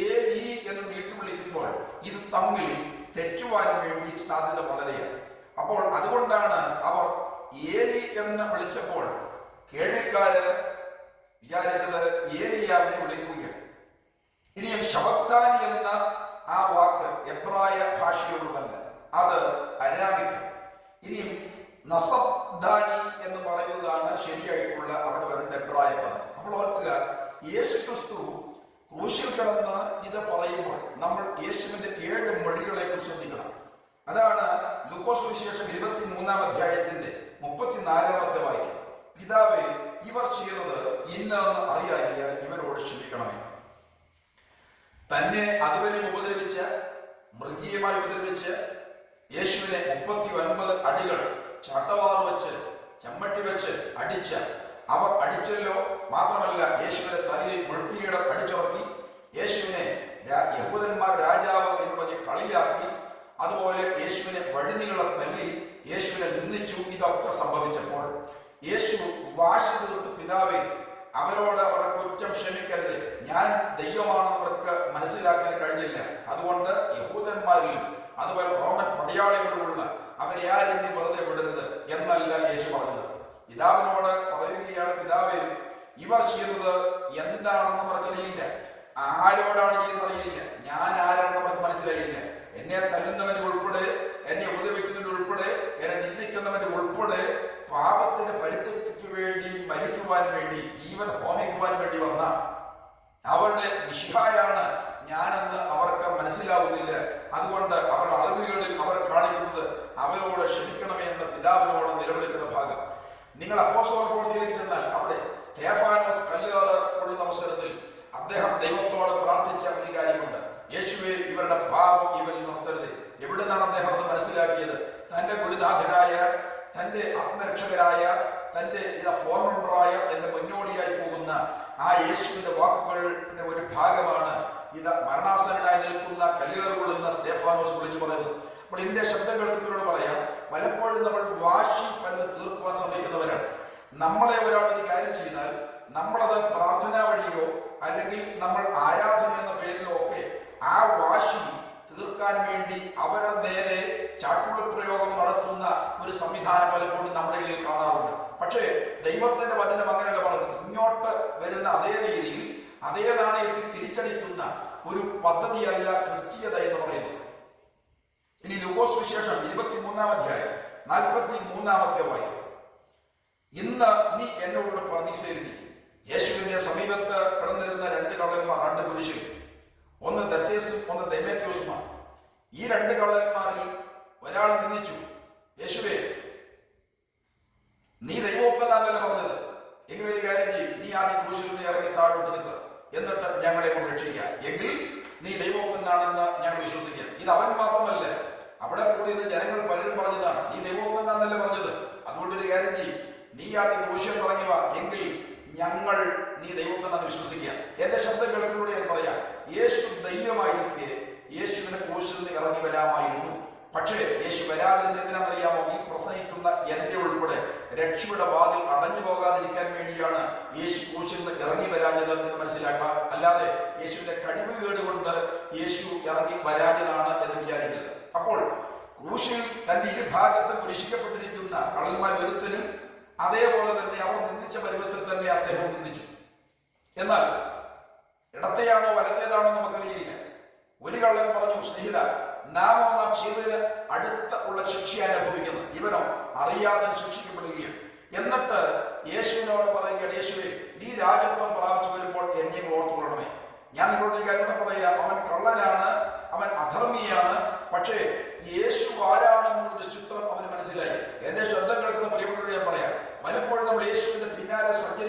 ഏലി എന്ന് നീട്ടി വിളിക്കുമ്പോൾ ഇത് തമ്മിൽ തെറ്റുവാൻ വേണ്ടി സാധ്യത വളരെയാണ്. അപ്പോൾ അതുകൊണ്ടാണ് അവർ ഏലി എന്ന് വിളിച്ചപ്പോൾ കേൾവിക്കാര് വിചാരിച്ചത് ഏലിയാവിനെ വിളിക്കുകയാണ്. ഇനിയും ശബക്താനി എന്ന ആ വാക്ക് എബ്രായ ഭാഷയുള്ളതല്ല, അത് അരാമിക്. ഇനിയും നസബ്ദാനി എന്ന് പറയുന്നതാണ് ശരിയായിട്ടുള്ള അവിടെ വരുന്ന എബ്രായ പദം. അപ്പോൾ ഓർക്കുക, യേശു ക്രിസ്തു ക്രൂശിൽ കിടന്ന് ഇത് പറയുമ്പോൾ നമ്മൾ യേശുവിന്റെ 7 മൊഴികളെ കുറിച്ച് ചിന്തിക്കണം. അതാണ് ലൂക്കോസ് സുവിശേഷം 23-ാം അധ്യായത്തിന്റെ 34-ാമത്തെ വാക്യം. പിതാവേ, ഇവർ ചെയ്യുന്നത് ഇന്നതെന്ന് അറിയാകിയാൽ ഇവരോട് ക്ഷമിക്കണമേ. തന്നെ അതുവരെ ഉപദ്രവിച്ച് മൃഗീയമായി ഉപദ്രവിച്ച് യേശുവിനെ 39 അടികൾ ചാട്ടവാറ് വെച്ച് ചമ്മട്ടി വെച്ച് അടിച്ച അവർ അടിച്ചല്ലോ. മാത്രമല്ല യേശുവിന്റെ തലയിൽ മുൾക്കിരീടം അടിച്ചുറക്കി, യേശുവിനെ യഹൂദന്മാർ രാജാവ് എന്ന് പറഞ്ഞ് കളിയാക്കി, അതുപോലെ യേശുവിനെ വഴിനീളം തല്ലി യേശുവിനെ നിന്ദിച്ചു. ഇതൊക്കെ സംഭവിച്ചപ്പോൾ യേശു വാശി തീർത്ത്, പിതാവേ, അവരോട് അവരുടെ കുറ്റം ക്ഷമിക്കരുത്, ഞാൻ ദൈവമാണെന്ന് അവർക്ക് മനസ്സിലാക്കാൻ കഴിഞ്ഞില്ല, അതുകൊണ്ട് യഹൂദന്മാരിലും അതുപോലെ റോമൻ പടയാളികളുമുള്ള അവരെ ആരും നീ വെറുതെ വിടരുത് എന്നല്ല യേശു പറഞ്ഞത്. പിതാവിനോട് പറയുകയാണ്, പിതാവേ, ഇവർ ചെയ്യുന്നത് എന്താണെന്ന് അവർക്കറിയില്ല, ആരോടാണ് ചെയ്യുന്നറിയില്ല, ഞാൻ ആരാണെന്ന് അവർക്ക് മനസ്സിലായില്ല. എന്നെ തല്ലുന്നവന് ഉൾപ്പെടെ, എന്നെ ഉപദ്രവിക്കുന്നവന് ഉൾപ്പെടെ, എന്നെ നിന്ദിക്കുന്നവന് ഉൾപ്പെടെ പാപത്തിന് പരിത്യക്തിക്ക് വേണ്ടി മരിക്കുവാൻ വേണ്ടി ജീവൻ ഹോമിക്കുവാൻ വേണ്ടി വന്ന അവരുടെ മിശിഹായാണ് ഞാനെന്ന് അവർക്ക് മനസ്സിലാവുന്നില്ല. അതുകൊണ്ട് അവരുടെ അറിവുകളിൽ അവർ കാണിക്കുന്നത് അവരോട് ക്ഷമിക്കണമേ എന്ന് പിതാവിനോട് നിലവിളിക്കുന്ന ഭാഗം. നിങ്ങൾ അപ്പോസ്തല പ്രവൃത്തിയിലേക്ക് ചെന്നാൽ അവിടെ സ്തേഫാനോസ് കല്ലേറ് കൊള്ളുന്ന അവസരത്തിൽ അദ്ദേഹം ദൈവത്തോട് പ്രാർത്ഥിച്ച ഒരു കാര്യമുണ്ട്. യേശുവേ, ഇവരുടെ പാപം ഇവരിൽ നിർത്തരുത്. എവിടെ നിന്നാണ് അദ്ദേഹം അത് മനസ്സിലാക്കിയത്? തന്റെ ഗുരുനാഥനായ, തന്റെ ആത്മരക്ഷകരായ, തന്റെ ഫോർമണ്ടറായ, തന്റെ മുന്നോടിയായി പോകുന്ന ആ യേശുവിന്റെ വാക്കുകളുടെ ഒരു ഭാഗമാണ് ഇത് മരണാസനായി നിൽക്കുന്ന കല്ലേറ് കൊള്ളുന്ന സ്തേഫാനോസ് വിളിച്ചു പറയുന്നത്. അപ്പോൾ ഇതിന്റെ ശബ്ദം കേൾക്കുന്നവരോട് പറയാം, പലപ്പോഴും നമ്മൾ വാശി പല്ല് തീർക്കുവാൻ ശ്രമിക്കുന്നവരാണ്. നമ്മളെ ഒരാൾ ഒരു കാര്യം ചെയ്താൽ നമ്മളത് പ്രാർത്ഥന വഴിയോ അല്ലെങ്കിൽ നമ്മൾ ആരാധന എന്ന പേരിലോ ഒക്കെ ആ വാശി തീർക്കാൻ വേണ്ടി അവരുടെ നേരെ ചാട്ടുള്ളി പ്രയോഗം നടത്തുന്ന ഒരു സംവിധാനം പലപ്പോഴും നമ്മുടെ ഇടയിൽ കാണാറുണ്ട്. പക്ഷേ ദൈവത്തിന്റെ വചനം അങ്ങനെയല്ല പറയുന്നത്. ഇങ്ങോട്ട് വരുന്ന അതേ രീതിയിൽ അതേ നാണയത്തിൽ തിരിച്ചടിക്കുന്ന ഒരു പദ്ധതിയല്ല ക്രിസ്തീയത എന്ന് പറയുന്നത്. ഇനി ലൂക്കോസ് സുവിശേഷം 23-ാം അധ്യായം 43-ാമത്തെ വാക്യം. ഇന്ന് നീ എന്നോട് പർദീസയിലിരിക്കും. യേശുവിന്റെ സമീപത്ത് കിടന്നിരുന്ന 2 കള്ളന്മാർ, 2 പുരുഷൻ, ഒന്ന് ദത്തേസും ഒന്ന് ദൈമേത്യോസുമാണ്. ഈ 2 കള്ളന്മാരിൽ ഒരാൾ നിന്ദിച്ചു, യേശുവേ, നീ ദൈവോക്തനാന്നല്ലേ പറഞ്ഞത്, എങ്കിൽ ഒരു കാര്യം ചെയ്യും, നീ ആദ്യം ക്രൂശിൽ നിന്ന് ഇറങ്ങി താഴോട്ട് നിൽക്കുക, എന്നിട്ട് ഞങ്ങളെ കൊണ്ട് രക്ഷിക്കാം, എങ്കിൽ നീ ദൈവോക്തനാണെന്ന് ഞങ്ങൾ വിശ്വസിക്കാം. ഇത് അവൻ മാത്രമല്ല, അവിടെ കൂടി ജനങ്ങൾ പലരും പറഞ്ഞതാണ്, നീ ദൈവോക്തനാന്നല്ലേ പറഞ്ഞത്, അതുകൊണ്ടൊരു കാര്യം ചെയ്യും, നീ ആദ്യം ക്രൂശിൽ ഇറങ്ങി വാ, എങ്കിൽ ഞങ്ങൾ നീ ദൈവോക്തനാന്ന് വിശ്വസിക്കാം. എന്റെ ശബ്ദം കേൾക്കുന്നതോടെ ഞാൻ പറയാം, യേശു ദൈവമായിരിക്കെ യേശുവിനെ ക്രൂശിൽ നിന്ന് ഇറങ്ങി വരാമായിരുന്നു. പക്ഷേ യേശു വരാതിരുന്ന എന്തിനാണെന്നറിയാമോ? ഈ പ്രസംഗിക്കുന്ന എന്റെ ഉൾപ്പെടെ രക്ഷയുടെ വാതിൽ അടഞ്ഞു പോകാതിരിക്കാൻ വേണ്ടിയാണ് യേശു ക്രൂശിൽ നിന്ന് ഇറങ്ങി വരാഞ്ഞത് എന്ന് മനസ്സിലാക്കണം. അല്ലാതെ യേശുവിന്റെ കഴിവുകേട് കൊണ്ട് യേശു ഇറങ്ങി വരാഞ്ഞതാണ് എന്ന് വിചാരിക്കരുത്. അപ്പോൾ ക്രൂശിൽ തന്റെ ഇരുഭാഗത്തും കുരിശിക്കപ്പെട്ടിരിക്കുന്ന കള്ളന്മാർ ഒരുത്തനും അതേപോലെ തന്നെ അവർ നിന്ദിച്ച പരുവത്തിൽ തന്നെ അദ്ദേഹം നിന്ദിച്ചു. എന്നാൽ ഇടത്തെയാണോ വലത്തേതാണോ നമുക്കറിയില്ല. ഒരു കള്ളൻ പറഞ്ഞു, സ്നേഹിത, നാം ചെയ്തതിന് അടുത്ത ഉള്ള ശിക്ഷ അനുഭവിക്കുന്നു, ഇവനോ അറിയാതെ ശിക്ഷിക്കപ്പെടുകയാണ്. എന്നിട്ട് യേശുവിനോട് പറയുകയാണ്, യേശുവേ, നീ രാജ്യത്വം പ്രാപിച്ചു വരുമ്പോൾ എന്നെ ഓർത്തുകൊള്ളണമേ. ഞാൻ നിങ്ങളോട് ഈ കാര്യം പറയാം, അവൻ കള്ളനാണ്, അവൻ അധർമ്മിയാണ്, പക്ഷേ യേശു ആരാണെന്നുള്ള ചിത്രം അവന് മനസ്സിലായി. എന്റെ ശബ്ദം കേൾക്കുന്ന പ്രിയപ്പെട്ടവരോട് ഞാൻ പറയാം, പലപ്പോഴും നമ്മൾ യേശുവിന്റെ പിന്നാലെ സഞ്ചരിക്കും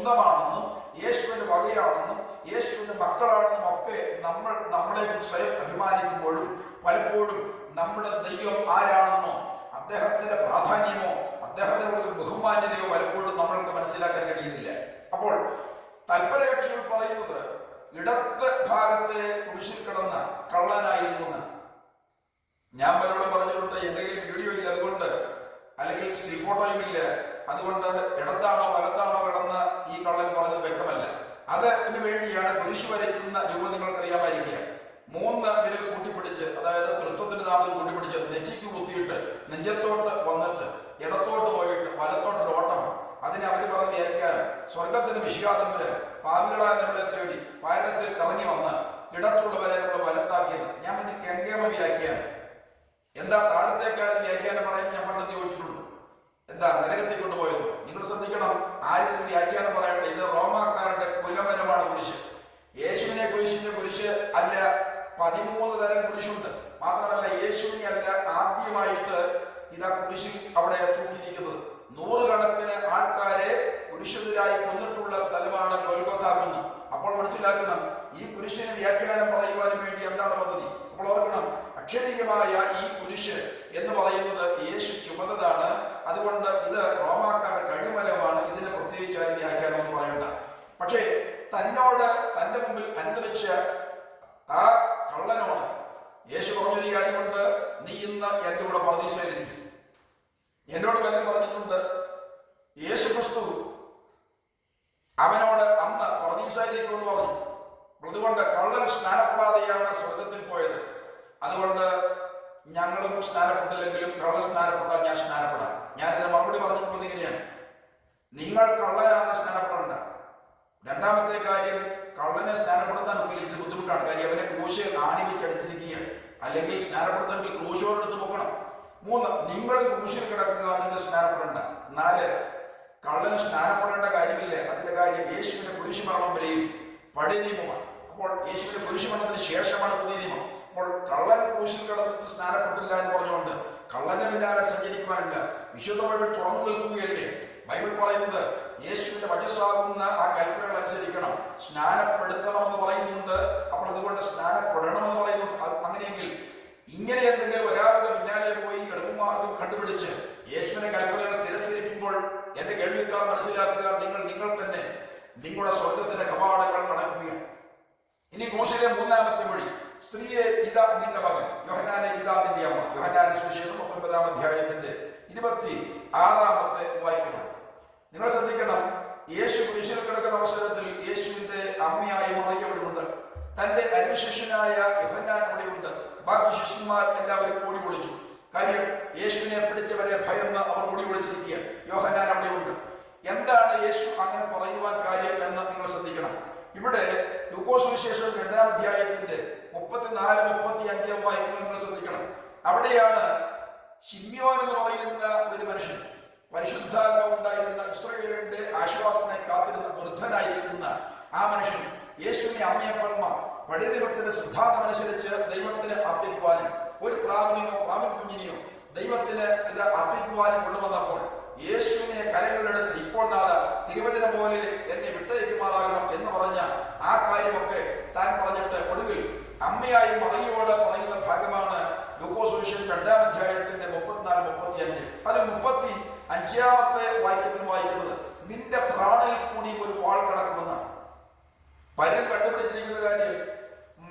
സ്വന്തമാണെന്നും യേശുവിന്റെ വകയാണെന്നും യേശുവിന്റെ മക്കളാണെന്നും ഒക്കെ നമ്മളെ സ്വയം അഭിമാനിക്കുമ്പോഴും പലപ്പോഴും നമ്മുടെ ദൈവം ആരാണെന്നോ അദ്ദേഹത്തിന്റെ പ്രാധാന്യമോ അദ്ദേഹത്തിനുള്ള ബഹുമാന്യതയോ പലപ്പോഴും നമ്മൾക്ക് മനസ്സിലാക്കാൻ കഴിയുന്നില്ല. അപ്പോൾ തൽപരകക്ഷികൾ പറയുന്നത് ഇടത്ത് ഭാഗത്തെ കുരിശിൽ കിടന്ന കള്ളനായിരുന്നു. ഞാൻ പലരോടും പറഞ്ഞിട്ടുണ്ട്, എന്റെ കയ്യിൽ വീഡിയോ ഇല്ല, അതുകൊണ്ട് അല്ലെങ്കിൽ സ്റ്റിൽ ഫോട്ടോയും ഇല്ല, അതുകൊണ്ട് ഇടത്താണോ വലത്താണോ കിടന്ന് ഈ കള്ളൻ പറഞ്ഞത് വ്യക്തമല്ല. അതിന് വേണ്ടിയാണ് കുരിശ് വരയ്ക്കുന്ന രൂപം നിങ്ങൾക്കറിയാമായിരിക്കുക. 3 വിരൽ കൂട്ടിപ്പിടിച്ച്, അതായത് തൃത്വത്തിന്റെ നാമത്തിൽ കൂട്ടിപ്പിടിച്ച് നെറ്റിക്ക് കുത്തിയിട്ട് നെഞ്ചത്തോട്ട് വന്നിട്ട് ഇടത്തോട്ട് പോയിട്ട് വലത്തോട്ടൊരു ഓട്ടമാണ്. അതിനെ അവർ പറഞ്ഞ വ്യാഖ്യാനം സ്വർഗത്തിന് വിഷയാതമ്പര് പാപികളായ നമ്മളെ തേടി പാരടത്തിൽ ഇറങ്ങി വന്ന് ഇടത്തുള്ളവരെ നമ്മൾ വലത്താക്കിയത്. ഞാൻ പിന്നെ കെങ്കേമ വ്യാഖ്യാനം എന്താ താഴത്തേക്കാരൻ വ്യാഖ്യാനം പറയാൻ ഞാൻ പണ്ടെന്ന് ചോദിച്ചിട്ടുണ്ട്. എന്താ നരകത്തിൽ കൊണ്ടുപോയത്? നിങ്ങൾ ശ്രദ്ധിക്കണം, ആരും വ്യാഖ്യാനം പറയട്ടെ, ഇത് റോമാക്കാരുടെ കുലമരമാണ് കുരിശ്. യേശുവിനെ കുരിശിന്റെ കുരിശ് അല്ല, 13 തരം കുരിശുണ്ട്. മാത്രമല്ല യേശുവിനെ അല്ല ആദ്യമായിട്ട് ഇതാ കുരിശിൽ അവിടെ തൂക്കിയിരിക്കുന്നത്. 100 കണക്കിന് ആൾക്കാരെ കുരിശുകാരായി കൊന്നിട്ടുള്ള സ്ഥലമാണ് ഗൊൽഗോഥ കുന്ന്. അപ്പോൾ മനസ്സിലാക്കണം, ഈ കുരിശിന് വ്യാഖ്യാനം പറയുവാനും വേണ്ടി എന്താണ് പദ്ധതി. അപ്പോൾ ഓർക്കണം, അക്ഷരീയമായ ഈ കുരിശ് എന്ന് പറയുന്നത് യേശു ചുമന്നതാണ്. അതുകൊണ്ട് ഇത് റോമാക്കാരുടെ കഴിമരമാണ്. ഇതിന് പ്രത്യേകിച്ച് അതിന്റെ വ്യാഖ്യാനം ഒന്നും പറയണ്ട. പക്ഷേ തന്നോട് തന്റെ മുമ്പിൽ അനുദപിച്ച ആ കള്ളനോട് യേശു പറഞ്ഞൊരു കാര്യമുണ്ട്, നീ ഇന്ന് എന്റെ കൂടെ പർദീസയിലിരിക്കും. എന്നോട് വല്ലതും പറഞ്ഞിട്ടുണ്ട്. യേശു ക്രിസ്തു അവനോട് അന്ന് പർദീസയിലിരിക്കുമെന്ന് പറഞ്ഞു. അതുകൊണ്ട് കള്ളൻ സ്നാനപ്പെടാതെയാണ് സ്വർഗത്തിൽ പോയത്. അതുകൊണ്ട് ഞങ്ങളും സ്നാനപ്പെട്ടില്ലെങ്കിലും കള്ളൻ സ്നാനപ്പെട്ടാൽ ഞാൻ സ്നാനപ്പെടാം. ഞാനിതിന് മറുപടി പറഞ്ഞിട്ടുള്ളത് ഇങ്ങനെയാണ്, നിങ്ങൾ കള്ളനാണ് സ്നാനപ്പെടേണ്ട. രണ്ടാമത്തെ കാര്യം, കള്ളനെ സ്നാനപ്പെടുത്താൻ ഒക്കില്ല, ഇതിന് ബുദ്ധിമുട്ടാണ്. കാര്യം അവനെ ക്രൂശ് ആണി വെച്ചടിച്ചിരിക്കുകയാണ്. അല്ലെങ്കിൽ സ്നാനപ്പെടുത്തെങ്കിൽ ക്രൂശോടെടുത്ത് നോക്കണം. 3, നിങ്ങൾ ക്രൂശിൽ കിടക്കുക, നിങ്ങൾ സ്നാനപ്പെടേണ്ട. 4, കള്ളന് സ്നാനപ്പെടേണ്ട കാര്യമില്ല. അതിന്റെ കാര്യം യേശുവിന്റെ കുരിശുമരണം വരെയും പഴയ നിയമമാണ്. അപ്പോൾ യേശുവിന്റെ കുരിശുമരണത്തിന് ശേഷമാണ് പുതിയ നിയമം. അപ്പോൾ കള്ളൻ ക്രൂശിൽ കിടന്നിട്ട് സ്നാനപ്പെട്ടില്ല എന്ന് പറഞ്ഞുകൊണ്ട് കള്ളന്റെ പിന്നാലെ സഞ്ചരിക്കുവാനില്ല. വിശുദ്ധ ബൈബിൾ തുറന്നു നിൽക്കുകയല്ലേ. ബൈബിൾ പറയുന്നത് യേശുവിന്റെ വചസ്സാകുന്ന ആ കൽപ്പനകൾ അനുസരിക്കണം, സ്നാനപ്പെടുത്തണമെന്ന് പറയുന്നുണ്ട്. അപ്പോൾ അതുകൊണ്ട് സ്നാനപ്പെടണമെന്ന് പറയുന്നുണ്ട്. അങ്ങനെയെങ്കിൽ ഇങ്ങനെ എന്തെങ്കിലും ഒരാളുടെ പിന്നാലെ പോയി എളുപ്പമാർഗം കണ്ടുപിടിച്ച് യേശുവിന്റെ കൽപ്പനകൾ തിരസ്കരിക്കുമ്പോൾ എന്റെ കേൾവിക്കാർ മനസ്സിലാക്കുക, നിങ്ങൾ തന്നെ നിങ്ങളുടെ സ്വർഗത്തിന്റെ കവാടങ്ങൾ അടയ്ക്കുകയാണ്. ഇനി ക്രൂശിലെ 3ാമത്തെ വഴി, സ്ത്രീയെ ഇതാ നിന്റെ മകൻ, യോഹന്നാനെ ഇതാ നിന്റെ അമ്മ. യോഹന്നാന്റെ സുവിശേഷം 19-ാം അധ്യായത്തിന്റെ 26-ാമത്തെ വാക്യമാണ്. നിങ്ങൾ ശ്രദ്ധിക്കണം, യേശു കുരിശിൽ കിടക്കുന്ന അവസരത്തിൽ യേശുവിന്റെ അമ്മയായ മറിയം അവിടെയുണ്ട്, തന്റെ അരുമശിഷ്യനായ യോഹന്നാൻ അവിടെയുണ്ട്. ബാക്കി ശിഷ്യന്മാർ എല്ലാവരും ഓടി ഒളിച്ചു. കാര്യം യേശുവിനെ പിടിച്ചവരെ ഭയന്ന് അവർ ഓടി ഒളിച്ചിരിക്കുകയാണ്. യോഹന്നാൻ അവിടെയുണ്ട്. എന്താണ് യേശു അങ്ങനെ പറയുവാൻ കാര്യം എന്ന് നിങ്ങൾ ശ്രദ്ധിക്കണം. ഇവിടെ ലൂക്കോസ് സുവിശേഷം 2-ാം അധ്യായത്തിന്റെ 34-35 വാക്യങ്ങൾ നിങ്ങൾ ശ്രദ്ധിക്കണം. അവിടെയാണ് ശിമ്യോൻ എന്ന് പറയുന്ന ഒരു മനുഷ്യൻ, പരിശുദ്ധാത്മാവ് ഉണ്ടായിരുന്ന ഇസ്രായേലിന്റെ ആശ്വാസത്തിനെ കാത്തിരുന്ന വൃദ്ധനായിരിക്കുന്ന ആ മനുഷ്യൻ യേശുവിനെ അമ്മയപ്പന്മാർ പഴയ ദൈവത്തിന്റെ സിദ്ധാന്തമനുസരിച്ച് ദൈവത്തിന് അർപ്പിക്കുവാനും ഒരു പ്രാവിനെയോ പ്രാവിൻ കുഞ്ഞിനെയോ ദൈവത്തിന് ഇത് അർപ്പിക്കുവാനും കൊണ്ടുവന്നപ്പോൾ യേശുവിനെ കരങ്ങളിലെടുത്ത് ഇപ്പോൾ നാഥ തിരുവചനം പോലെ എന്നെ വിട്ടയക്കുമാറാകണം എന്ന് പറഞ്ഞ ആ കാര്യമൊക്കെ താൻ പറഞ്ഞിട്ട് ഒടുവിൽ അമ്മയായി മറിയോട് പറയുന്ന ഭാഗമാണ് ലൂക്കോസ് സുവിശേഷം 2-ാം അധ്യായത്തിന്റെ 34-35. അതിൽ 35-ാമത്തെ വാക്യത്തിൽ വായിക്കുന്നത്, നിന്റെ പ്രാണനിൽ കൂടി ഒരു വാൾ കടക്കുമെന്നാണ്. പലരും കണ്ടുപിടിച്ചിരിക്കുന്ന കാര്യം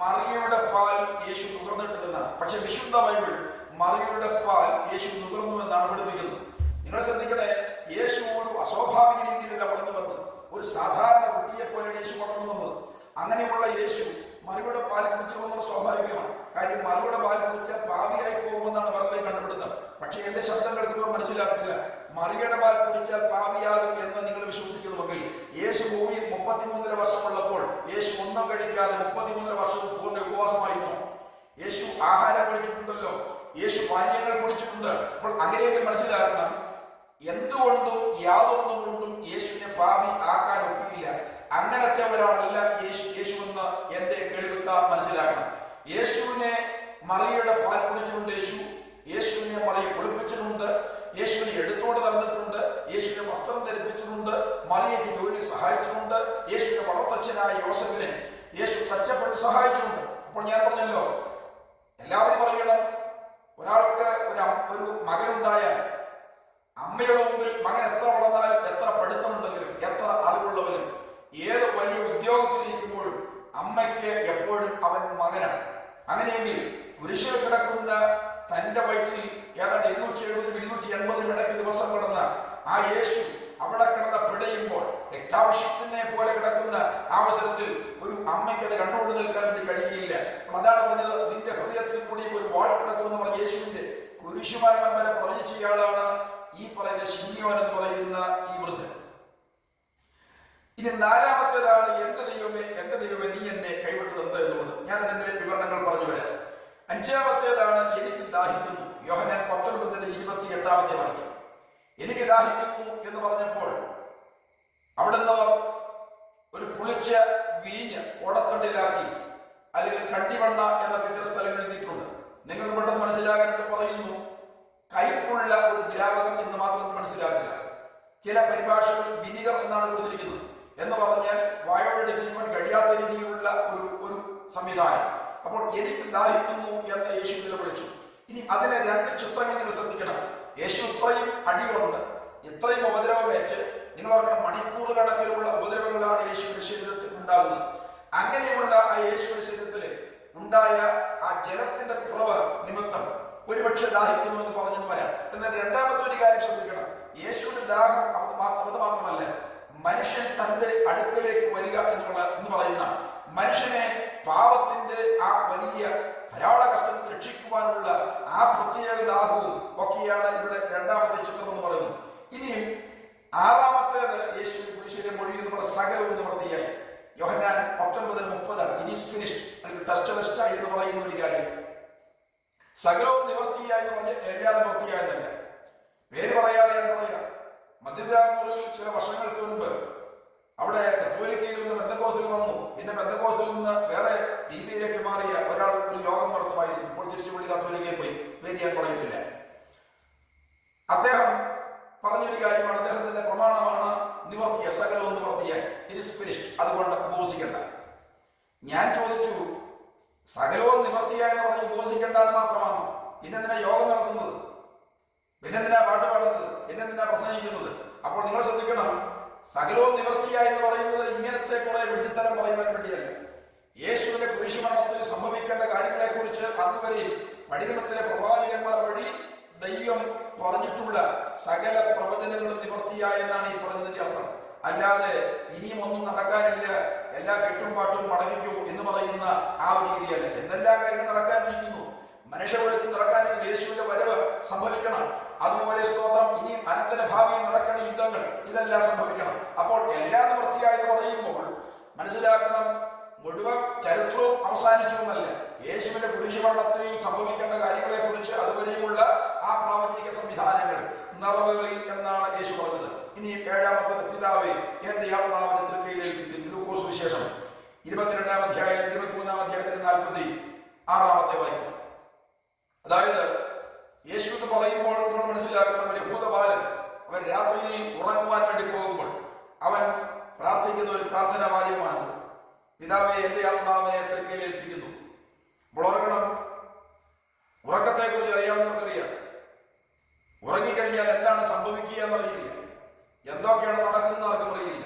മറിയയുടെ പാൽ യേശു നുകർന്നിട്ടില്ലെന്നാണ്. പക്ഷെ വിശുദ്ധ ബൈബിൾ മറിയയുടെ പാൽ യേശു നുകർന്നു എന്നാണ് പഠിപ്പിക്കുന്നത്. നിങ്ങൾ ശ്രദ്ധിക്കണേ, യേശു ഒരു അസ്വാഭാവിക രീതിയിലല്ല വളർന്നു വന്നത്. ഒരു സാധാരണ കുട്ടിയെ പോലെയാണ് യേശു വളർന്നു വന്നത്. അങ്ങനെയുള്ള യേശു മറിയുടെ പാൽ കുടിക്കണമെന്നുള്ള സ്വാഭാവികമാണ്. കാര്യം മറിയുടെ പാൽ കുടിച്ചാൽ പാപിയായി പോകുമെന്നാണ് പലരെയും കണ്ടുപിടുത്തം. പക്ഷെ എന്റെ ശബ്ദം കേൾക്കുമ്പോൾ മനസ്സിലാക്കുക, മറിയുടെ പാൽ കുടിച്ചാൽ പാപിയാകും എന്ന് നിങ്ങൾ വിശ്വസിക്കുന്നുവെങ്കിൽ യേശു ഭൂമിയിൽ 33 വർഷമുള്ളപ്പോൾ യേശു ഒന്നും കഴിക്കാതെ 33 വർഷവും പൂർണ്ണ ഉപവാസമായിരുന്നു. യേശു ആഹാരം കഴിച്ചിട്ടുണ്ടല്ലോ, യേശു പാനീയങ്ങൾ കുടിച്ചിട്ടുണ്ട്. അപ്പോൾ അങ്ങനെയെങ്കിൽ മനസ്സിലാക്കണം, എന്തുകൊണ്ടും യാതൊന്നും കൊണ്ടും യേശുവിനെ പാപി ആക്കാൻ ഒക്കിയില്ല. അങ്ങനത്തെ ഒരാളല്ല യേശുവെന്ന് എന്റെ കേൾവിക്കാർ മനസ്സിലാക്കണം. യേശുവിനെ മറിയയുടെ പാൽ കുടിച്ചിട്ടുണ്ട്, യേശുവിനെ മറിയെ കുളിപ്പിച്ചിട്ടുണ്ട്, യേശുവിനെ എടുത്തോട് നടന്നിട്ടുണ്ട്, യേശുവിനെ വസ്ത്രം ധരിപ്പിച്ചിട്ടുണ്ട്, മറിയയ്ക്ക് ജോലിയിൽ സഹായിച്ചിട്ടുണ്ട്. പുത്രനായ യോസേഫിനെ യേശു തച്ചപ്പെട്ട് സഹായിച്ചിട്ടുണ്ട്. അപ്പോൾ ഞാൻ പറഞ്ഞല്ലോ, എല്ലാവരും പറയണം, ഒരാൾക്ക് ഒരു മകനുണ്ടായാൽ അമ്മയുടെ മുമ്പിൽ മകൻ എത്ര വളർന്നാലും, എത്ര പഠിത്തമുണ്ടെങ്കിലും, എത്ര അറിവുള്ളവനും, ഏത് വലിയ ഉദ്യോഗത്തിലിരിക്കുമ്പോഴും അമ്മയ്ക്ക് എപ്പോഴും അവൻ മകനാണ്. അങ്ങനെയെങ്കിൽ കുരിശിൽ കിടക്കുന്ന തന്റെ വയറ്റിൽ ഏതാണ്ട് 270-280 ഇടയ്ക്ക് ദിവസം കിടന്ന ആ യേശു അവിടെ കിടന്ന പിടയുമ്പോൾ രക്താഭിഷേകത്തിനെ പോലെ കിടക്കുന്ന അവസരത്തിൽ ഒരു അമ്മയ്ക്ക് അത് കണ്ടുകൊണ്ട് നിൽക്കാൻ വേണ്ടി കഴിയുകയില്ല. അതാണ് പറഞ്ഞത്, നിന്റെ ഹൃദയത്തിൽ കൂടി ഒരു വാൾ കിടക്കുമെന്ന് പറഞ്ഞ യേശുവിന്റെ കുരിശുമരണം വരെ പ്രവചിച്ചയാളാണ് ഈ പറയുന്ന ശിമ്യോൻ എന്ന് പറയുന്ന ഈ വൃദ്ധൻ. ഇനി നാലാമത്തേതാണ് എന്റെ ദൈവമേ നീ എന്നെ കൈവിട്ടത് എന്നുള്ളത്. ഞാൻ അതിന്റെ വിവരണങ്ങൾ പറഞ്ഞു വരാം. അഞ്ചാമത്തേതാണ് എനിക്ക് ദാഹിക്കുന്നു. യോഹന്നാൻ 19:28 വാക്യം. എനിക്ക് ദാഹിക്കുന്നു എന്ന് പറഞ്ഞപ്പോൾ അവിടുന്നവർ ഒരു പുളിച്ച വീഞ്ഞ് ഓടത്തണ്ടിലാക്കി, അല്ലെങ്കിൽ കണ്ടിവണ്ണ എന്നൊക്കെ ചില സ്ഥലങ്ങളിൽ എഴുതിയിട്ടുണ്ട്. നിങ്ങൾക്ക് പെട്ടെന്ന് മനസ്സിലാകാനായിട്ട് പറയുന്നു, കയ്പുള്ള ഒരു ദ്രാവകം എന്ന് മാത്രം മനസ്സിലാക്കുക. ചില പരിഭാഷകൾ വിനിഗർ എന്നാണ് കൊടുത്തിരിക്കുന്നത്. എന്ന് പറഞ്ഞാൽ വായോടടിപ്പിക്കാൻ കഴിയാത്ത രീതിയിലുള്ള ഒരു സംവിധാനം. അപ്പോൾ എനിക്ക് ദാഹിക്കുന്നു എന്ന് യേശു വിളിച്ചു. ഇനി അതിനെ 2 ചിത്രങ്ങൾ നിങ്ങൾ ശ്രദ്ധിക്കണം. യേശു ഇത്രയും അടികൊണ്ട്, ഇത്രയും ഉപദ്രവമേറ്റ്, നിങ്ങൾ പറഞ്ഞ മണിക്കൂർ കണക്കിലുള്ള ഉപദ്രവങ്ങളാണ് യേശുവിന്റെ ശരീരത്തിൽ ഉണ്ടാകുന്നത്. അങ്ങനെയുള്ള ആ യേശുവിന്റെ ശരീരത്തിൽ ഉണ്ടായ ആ ജലത്തിന്റെ കുറവ് നിമിത്തം ഒരുപക്ഷെ ദാഹിക്കുന്നു എന്ന് പറഞ്ഞെന്ന് വരാം. എന്നാൽ രണ്ടാമത്തെ ഒരു കാര്യം ശ്രദ്ധിക്കണം. യേശുവിന്റെ ദാഹം അത് മാത്രമല്ല, മനുഷ്യൻ തന്റെ അടുക്കലേക്ക് വരിക എന്ന് പറയുന്ന മനുഷ്യനെ പാപത്തിന്റെ ആ വലിയ ധാരാള കഷ്ടത്തിൽ രക്ഷിക്കുവാനുള്ള ആ പ്രത്യേക ദാഹവും ഒക്കെയാണ് ഇവിടെ രണ്ടാമത്തെ ചിത്രം എന്ന് പറയുന്നത്. ഇനിയും ആറാമത്തേത് യേശുവിന്റെ കുരിശിലെ മൊഴി എന്ന് പറയുന്ന സകലവും നിവൃത്തിയായി. യോഹന്നാൻ 19:30 ഇറ്റ് ഈസ് ഫിനിഷ്ഡ്, അല്ലെങ്കിൽ ടെസ്റ്റലസ്റ്റായി എന്ന് പറയുന്ന ഒരു കാര്യം. സകലവും നിവൃത്തിയായി എന്ന് പറഞ്ഞാൽ എല്ലാം നിവൃത്തിയായെന്നല്ല. പേര് പറയാതെ ഞാൻ പറയാം. മധ്യകാലങ്ങളിൽ ചില വർഷങ്ങൾക്ക് മുൻപ് അവിടെ കത്തോലിക്കയിൽ നിന്ന് പെന്തക്കോസ്തിൽ വന്നു. പിന്നെ പെന്തക്കോസ്തിൽ നിന്ന് വേറെ രീതിയിലേക്ക് മാറിയ ഒരാൾ ഒരു യോഗം നടത്തുമായിരുന്നു. ഇപ്പോൾ തിരിച്ചു പുള്ളി കത്തോലിക്കയിൽ പോയി, പേര് ഞാൻ പറയുന്നില്ല. അദ്ദേഹം പറഞ്ഞൊരു കാര്യമാണ്, അദ്ദേഹത്തിന്റെ പ്രമാണമാണ് നിവർത്തിയ സകലവും നിവർത്തിയായി, ഇറ്റ് ഈസ് ഫിനിഷ്ഡ്, അതുകൊണ്ട് ഉപവസിക്കണ്ട. ഞാൻ ചോദിച്ചു, സകലവും നിവർത്തിയായെന്ന് പറഞ്ഞ് ഉപവസിക്കേണ്ട എന്ന് മാത്രമാണോ? പിന്നെന്തിനാ യോഗം നടത്തുന്നത്? പിന്നെന്തിനാ പാട്ട് പാടുന്നത്? പിന്നെന്തിനാ പ്രസംഗിക്കുന്നത്? അപ്പോൾ നിങ്ങൾ ശ്രദ്ധിക്കണം, സകലവും നിവർത്തിയായി എന്ന് പറയുന്നത് ഇങ്ങനത്തെ കുറെ വെട്ടിത്തരം പറയുവാൻ വേണ്ടിയല്ല. യേശുവിന്റെ കുരിശുമരണത്തിൽ സംഭവിക്കേണ്ട കാര്യങ്ങളെ കുറിച്ച് അന്നുവരെയും പടിനിമത്തിലെ പ്രവാചകന്മാർ വഴി ദൈവം പറഞ്ഞിട്ടുള്ള സകല പ്രവചനങ്ങളും നിവർത്തിയായെന്നാണ് ഈ പറഞ്ഞതിന്റെ അർത്ഥം. അല്ലാതെ ഇനിയും ഒന്നും നടക്കാനില്ല, എല്ലാ കെട്ടും പാട്ടും മടങ്ങിക്കൂ എന്ന് പറയുന്ന ആ ഒരു രീതിയല്ല. എന്തെല്ലാം കാര്യങ്ങൾ നടക്കാനിരിക്കുന്നു, മനുഷ്യവെടുത്ത് നടക്കാനിരിക്കുന്ന യേശുവിന്റെ വരവ് സംഭവിക്കണം. അതുപോലെ സ്തോത്രം, ഇനി അനന്തര ഭാവിയിൽ നടക്കുന്ന യുദ്ധങ്ങൾ, ഇതെല്ലാം സംഭവിക്കണം. അപ്പോൾ എല്ലാം നിവൃത്തിയായെന്ന് പറയുമ്പോൾ മനസ്സിലാക്കണം, മുഴുവൻ ചരിത്രവും അവസാനിച്ചു എന്നല്ല. യേശുവിന്റെ കുരിശുമരണത്തിൽ സംഭവിക്കേണ്ട കാര്യങ്ങളെ കുറിച്ച് അതുവരെയുമുള്ള ആ പ്രാവചനിക സംവിധാനങ്ങൾ നിറവേറി എന്നാണ് യേശു പറഞ്ഞത്. ഇനി ഏഴാമത്തെ, പിതാവേ എന്റെ ആത്മാവിനെ തൃക്കൈയിൽ ഏൽപ്പിക്കുന്നു. ലൂക്കോസ് വിശേഷം 22-ാം അധ്യായം 23-ാം അധ്യായത്തിന് 46-ാമത്തെ വാക്യം. അതായത് യേശു എന്ന് പറയുമ്പോൾ നിങ്ങൾ മനസ്സിലാക്കണം, ഒരു യഹൂദബാലൻ അവൻ രാത്രിയിൽ ഉറങ്ങുവാൻ വേണ്ടി പോകുമ്പോൾ അവൻ പ്രാർത്ഥിക്കുന്ന ഒരു പ്രാർത്ഥനാ വാചകമാണ്, പിതാവേ എന്റെ ആത്മാവിനെ തൃക്കൈയിൽ ഏൽപ്പിക്കുന്നു. അപ്പോൾ ഓർക്കണം, ഉറക്കത്തെ കുറിച്ച് അറിയാവുന്നവർക്കറിയാം, ഉറങ്ങിക്കഴിഞ്ഞാൽ എന്താണ് സംഭവിക്കുക എന്നറിയില്ല, എന്തൊക്കെയാണ് നടക്കുന്നത് ആർക്കും അറിയില്ല.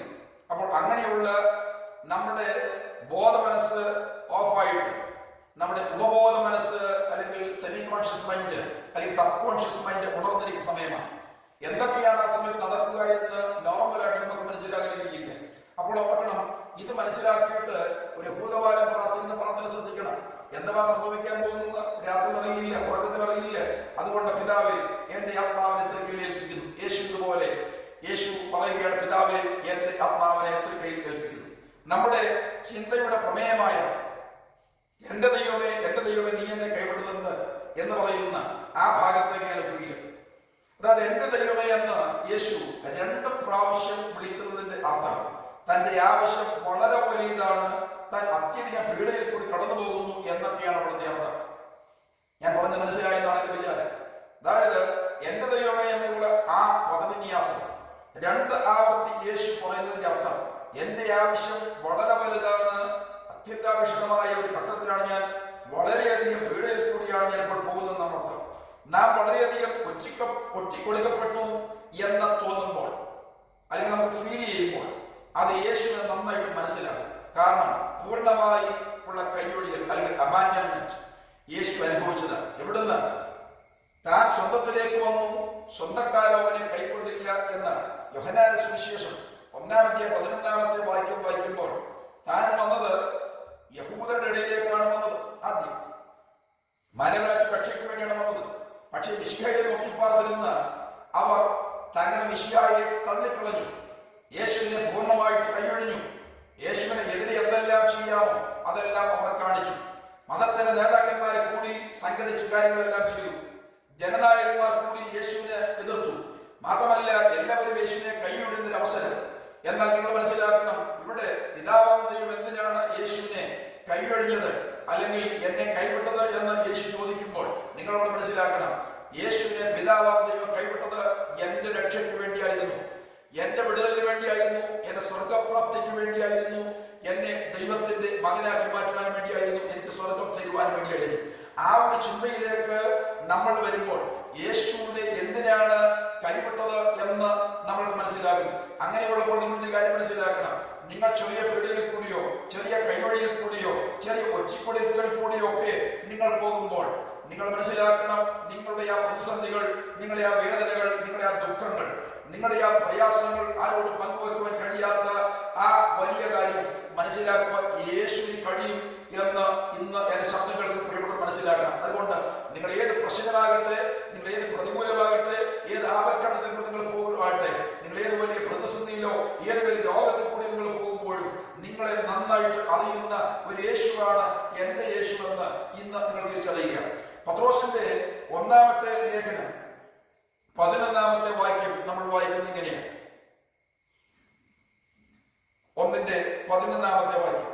അപ്പോൾ അങ്ങനെയുള്ള നമ്മുടെ ബോധമനസ്സ് ഓഫായിട്ട് നമ്മുടെ ഉപബോധ മനസ്സ് അല്ലെങ്കിൽ സെമി കോൺഷ്യസ് മൈൻഡ് അല്ലെങ്കിൽ സബ് കോൺഷ്യസ് മൈൻഡ് ഉണർന്നിരിക്കുന്ന സമയമാണ്. എന്തൊക്കെയാണ് ആ സമയത്ത് നടക്കുക എന്ന് നോർമലായിട്ട് നമുക്ക് മനസ്സിലാക്കാൻ കഴിയില്ല. അപ്പോൾ ഓർക്കണം, ഇത് മനസ്സിലാക്കിയിട്ട് ഒരു ഭൂതകാലം പ്രാർത്ഥിക്കുന്ന പ്രാർത്ഥന ശ്രദ്ധിക്കണം. എന്താണ് സംഭവിക്കാൻ പോകുന്നത് രാത്രി അറിയില്ല, ഉറക്കത്തിൽ അറിയില്ല. അതുകൊണ്ട് പിതാവേ എന്റെ ആത്മാവിനെ തൃക്കൈയിൽ ഏൽപ്പിക്കുന്നു. യേശു ഇതുപോലെ യേശു പറയുകയാണ്, പിതാവേ എന്റെ ആത്മാവിനെ തൃക്കൈയിൽ ഏൽപ്പിക്കുന്നു. നമ്മുടെ ചിന്തയുടെ പ്രമേയമായ എന്റെ ദൈവമേ നീ എന്നെ കൈവിടുന്നത് എന്ന് പറയുന്ന ആ ഭാഗത്തേക്ക് ഞാൻ എത്തുകയാണ്. അതായത് എന്റെ ദൈവമേ എന്ന് യേശു 2 പ്രാവശ്യം വിളിക്കുന്നതിന്റെ അർത്ഥം തന്റെ ആവശ്യം വളരെ വലിയതാണ്, താൻ അത്യധികം പീഡയിൽ കൂടി കടന്നു പോകുന്നു എന്നൊക്കെയാണ് അവിടുത്തെ അർത്ഥം. ഞാൻ പറഞ്ഞ് മനസ്സിലായെന്നാണ് എന്റെ വിചാരം. അതായത് എന്റെ ദൈവമേ എന്നുള്ള ആ പദവിന്യാസം 2 ആവർത്തി യേശു പറയുന്നതിന്റെ അർത്ഥം എന്റെ ആവശ്യം വളരെ വലുതാണ്, അത്യന്താപേക്ഷിതമായ ഒരു ഘട്ടത്തിലാണ് ഞാൻ, വളരെയധികം പീഡയിൽ കൂടിയാണ് ഞാൻ ഇപ്പോൾ പോകുന്നത് എന്നർത്ഥം. നാം വളരെയധികം ഒറ്റിക്കൊടുക്കപ്പെട്ടു എന്ന് തോന്നുമ്പോൾ അല്ലെങ്കിൽ നമുക്ക് ഫീൽ ചെയ്യുമ്പോൾ അത് യേശുവിനെ നന്നായിട്ട് മനസ്സിലാകും. കാരണം പൂർണ്ണമായി ഉള്ള കൈയൊഴിയൽ അല്ലെങ്കിൽ അബാൻഡൻമെന്റ് യേശു അനുഭവിച്ചത് എവിടുന്ന്? താൻ സ്വന്തത്തിലേക്ക് വന്നു, സ്വന്തക്കാരോ അവനെ കൈക്കൊണ്ടില്ല എന്ന് യോഹന്നാന്റെ സുവിശേഷം 1-11 വായിക്കുമ്പോൾ താൻ വന്നത് യഹൂദരുടെ ഇടയിലേക്കാണ് വന്നത്. ആദ്യം മാനവരാജ കക്ഷിക്ക് വേണ്ടിയാണ് വന്നത്. പക്ഷേ മിശിഹായെ നോക്കി പാർത്തിരുന്ന് അവർ തങ്ങളുടെ മിശിഹായെ തള്ളിക്കളഞ്ഞു, യേശുവിനെ പൂർണ്ണമായിട്ട് കൈയൊഴിഞ്ഞു. യേശുവിനെ എതിരെ എന്തെല്ലാം ചെയ്യാമോ അതെല്ലാം അവർ കാണിച്ചു. മതത്തിന്റെ നേതാക്കന്മാരെ കൂടി സംഘടിച്ചു കാര്യങ്ങളെല്ലാം ചെയ്തു. ജനനായകന്മാർ കൂടി യേശുവിനെ എതിർത്തു. മാത്രമല്ല എല്ലാവരും യേശുവിനെ കൈയൊഴിയുന്നൊരു അവസരം. എന്നാൽ നിങ്ങൾ മനസ്സിലാക്കണം, ഇവിടെ പിതാവാം ദൈവം എന്തിനാണ് യേശുവിനെ കൈയൊഴിഞ്ഞത് അല്ലെങ്കിൽ എന്നെ കൈവിട്ടത് എന്ന് യേശു ചോദിക്കുമ്പോൾ നിങ്ങളവിടെ മനസ്സിലാക്കണം, യേശുവിനെ പിതാവാം ദൈവം കൈവിട്ടത് എന്റെ രക്ഷയ്ക്ക് വേണ്ടിയായിരുന്നു, എന്റെ വിടുതലിന് വേണ്ടിയായിരുന്നു, എന്റെ സ്വർഗപ്രാപ്തിക്ക് വേണ്ടിയായിരുന്നു, എന്നെ ദൈവത്തിന്റെ മകനാക്കി മാറ്റുവാൻ വേണ്ടിയായിരുന്നു, എനിക്ക് സ്വർഗം തരുവാൻ വേണ്ടിയായിരുന്നു. ആ ഒരു ചിന്തയിലേക്ക് നമ്മൾ വരുമ്പോൾ യേശുവിനെ എന്തിനാണ് കൈവിട്ടത് എന്ന് നമ്മൾക്ക് മനസ്സിലാകും. അങ്ങനെയുള്ളപ്പോൾ നിങ്ങളുടെ കാര്യം മനസ്സിലാക്കണം, നിങ്ങൾ ചെറിയ പീഡയിൽ കൂടിയോ ചെറിയ കൈവഴിയിൽ കൂടിയോ ചെറിയ ഒച്ചിക്കൊടുക്കൽ കൂടിയോ ഒക്കെ നിങ്ങൾ പോകുമ്പോൾ നിങ്ങൾ മനസ്സിലാക്കണം, നിങ്ങളുടെ ആ പ്രതിസന്ധികൾ, നിങ്ങളുടെ ആ വേദനകൾ, നിങ്ങളുടെ ആ ദുഃഖങ്ങൾ, നിങ്ങളുടെ ആ പ്രയാസങ്ങൾ ആരോട് പങ്കുവെക്കുവാൻ കഴിയാത്ത ആ വലിയ കാര്യം മനസ്സിലാക്കുവാൻ യേശുവിന് കഴിയും എന്ന് ഇന്ന് എന്റെ ശബ്ദങ്ങൾക്ക് പ്രിയപ്പെട്ടവർ മനസ്സിലാക്കണം. അതുകൊണ്ട് നിങ്ങൾ ഏത് പ്രശ്നമാകട്ടെ, നിങ്ങൾ ഏത് പ്രതികൂലമാകട്ടെ, ഏത് ആപൽഘട്ടത്തിൽ കൂടി നിങ്ങൾ പോകുവാകട്ടെ, നിങ്ങൾ ഏത് വലിയ പ്രതിസന്ധിയിലോ ഏത് വലിയ രോഗത്തിൽ കൂടി നിങ്ങൾ പോകുമ്പോഴും നിങ്ങളെ നന്നായിട്ട് അറിയുന്ന ഒരു യേശുവാണ് എന്റെ യേശു എന്ന് ഇന്ന് നിങ്ങൾ തിരിച്ചറിയുക. പത്രോസിന്റെ 1-ാമത്തെ ലേഖനം 11-ാമത്തെ വാക്യം നമ്മൾ വായിക്കുന്നത് ഇങ്ങനെയാണ്. 1-11 വാക്യം,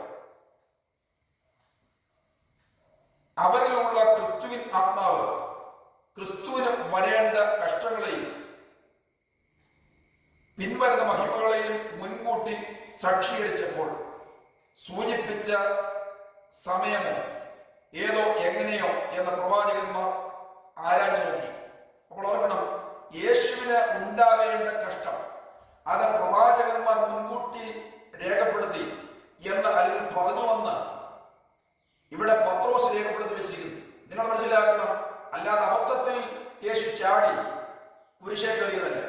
അവരിലുള്ള ക്രിസ്തുവിൻ ആത്മാവ് ക്രിസ്തുവിന് വരേണ്ട കഷ്ടങ്ങളെയും പിൻവരുന്ന മഹിമകളെയും മുൻകൂട്ടി സാക്ഷീകരിച്ചപ്പോൾ സൂചിപ്പിച്ച സമയമോ ഏതോ എങ്ങനെയോ എന്ന പ്രവാചകന്മാർ ആരാഞ്ഞു നോക്കി. അപ്പോൾ ഓർക്കണം, യേശുവിന് ഉണ്ടാവേണ്ട കഷ്ടം അത് പ്രവാചകന്മാർ മുൻകൂട്ടി രേഖപ്പെടുത്തി എന്ന് അല്ലെങ്കിൽ പറഞ്ഞുവെന്ന് ഇവിടെ പത്രോസ് രേഖപ്പെടുത്തി വെച്ചിരിക്കുന്നു. നിങ്ങൾ മനസ്സിലാക്കണം, അല്ലാതെ അബദ്ധത്തിൽ യേശു ചാടി കുരിശേ കയറിയതല്ല.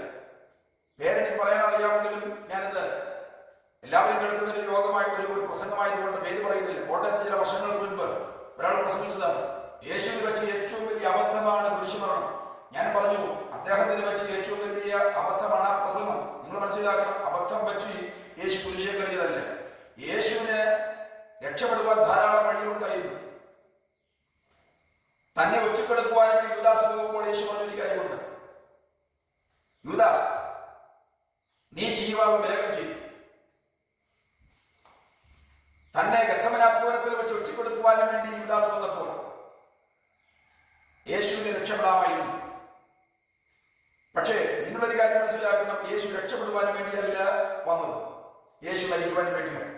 പേരെനിക്ക് പറയാൻ അറിയാമെങ്കിലും ഞാനിത് എല്ലാവരും കേൾക്കുന്നൊരു യോഗമായി ഒരു പ്രസംഗമായതുകൊണ്ട് പേര് പറയുന്നില്ല. കോട്ടയത്ത് ചില വർഷങ്ങൾക്ക് മുൻപ് ഒരാൾ പ്രസംഗിച്ചതാണ്, യേശുവിന് പറ്റിയ ഏറ്റവും വലിയ അബദ്ധമാണ് കുരിശുമരണം. ഞാൻ പറഞ്ഞു, അദ്ദേഹത്തിന് പറ്റിയ ഏറ്റവും വലിയ അബദ്ധമാണ് ആ പ്രസംഗം. നിങ്ങൾ മനസ്സിലാക്കണം, അബദ്ധം പറ്റി യേശു കുരിശേ കയറിയതല്ല. യേശുവിന് രക്ഷപ്പെടുവാൻ ധാരാളം വഴികളുണ്ടായിരുന്നു. തന്നെ ഒറ്റക്കെടുക്കുവാൻ വേണ്ടി യൂദാസ് പോകുമ്പോൾ യേശു പറഞ്ഞൊരു കാര്യമുണ്ട്, യൂദാസ് നീ ചെയ്യുവാനുള്ള വേഗം ചെയ്യും. തന്നെ ഗെത്സമനാപുരത്തിൽ വെച്ച് ഒറ്റക്കെടുക്കുവാൻ വേണ്ടി യൂദാസ് വന്നപ്പോൾ യേശുവിനെ രക്ഷപ്പെടാമായിരുന്നു. പക്ഷേ നിങ്ങളൊരു കാര്യം മനസ്സിലാക്കണം, യേശു രക്ഷപ്പെടുവാൻ വേണ്ടിയല്ല വന്നത്, യേശു മരിക്കുവാൻ വേണ്ടിയാണ്.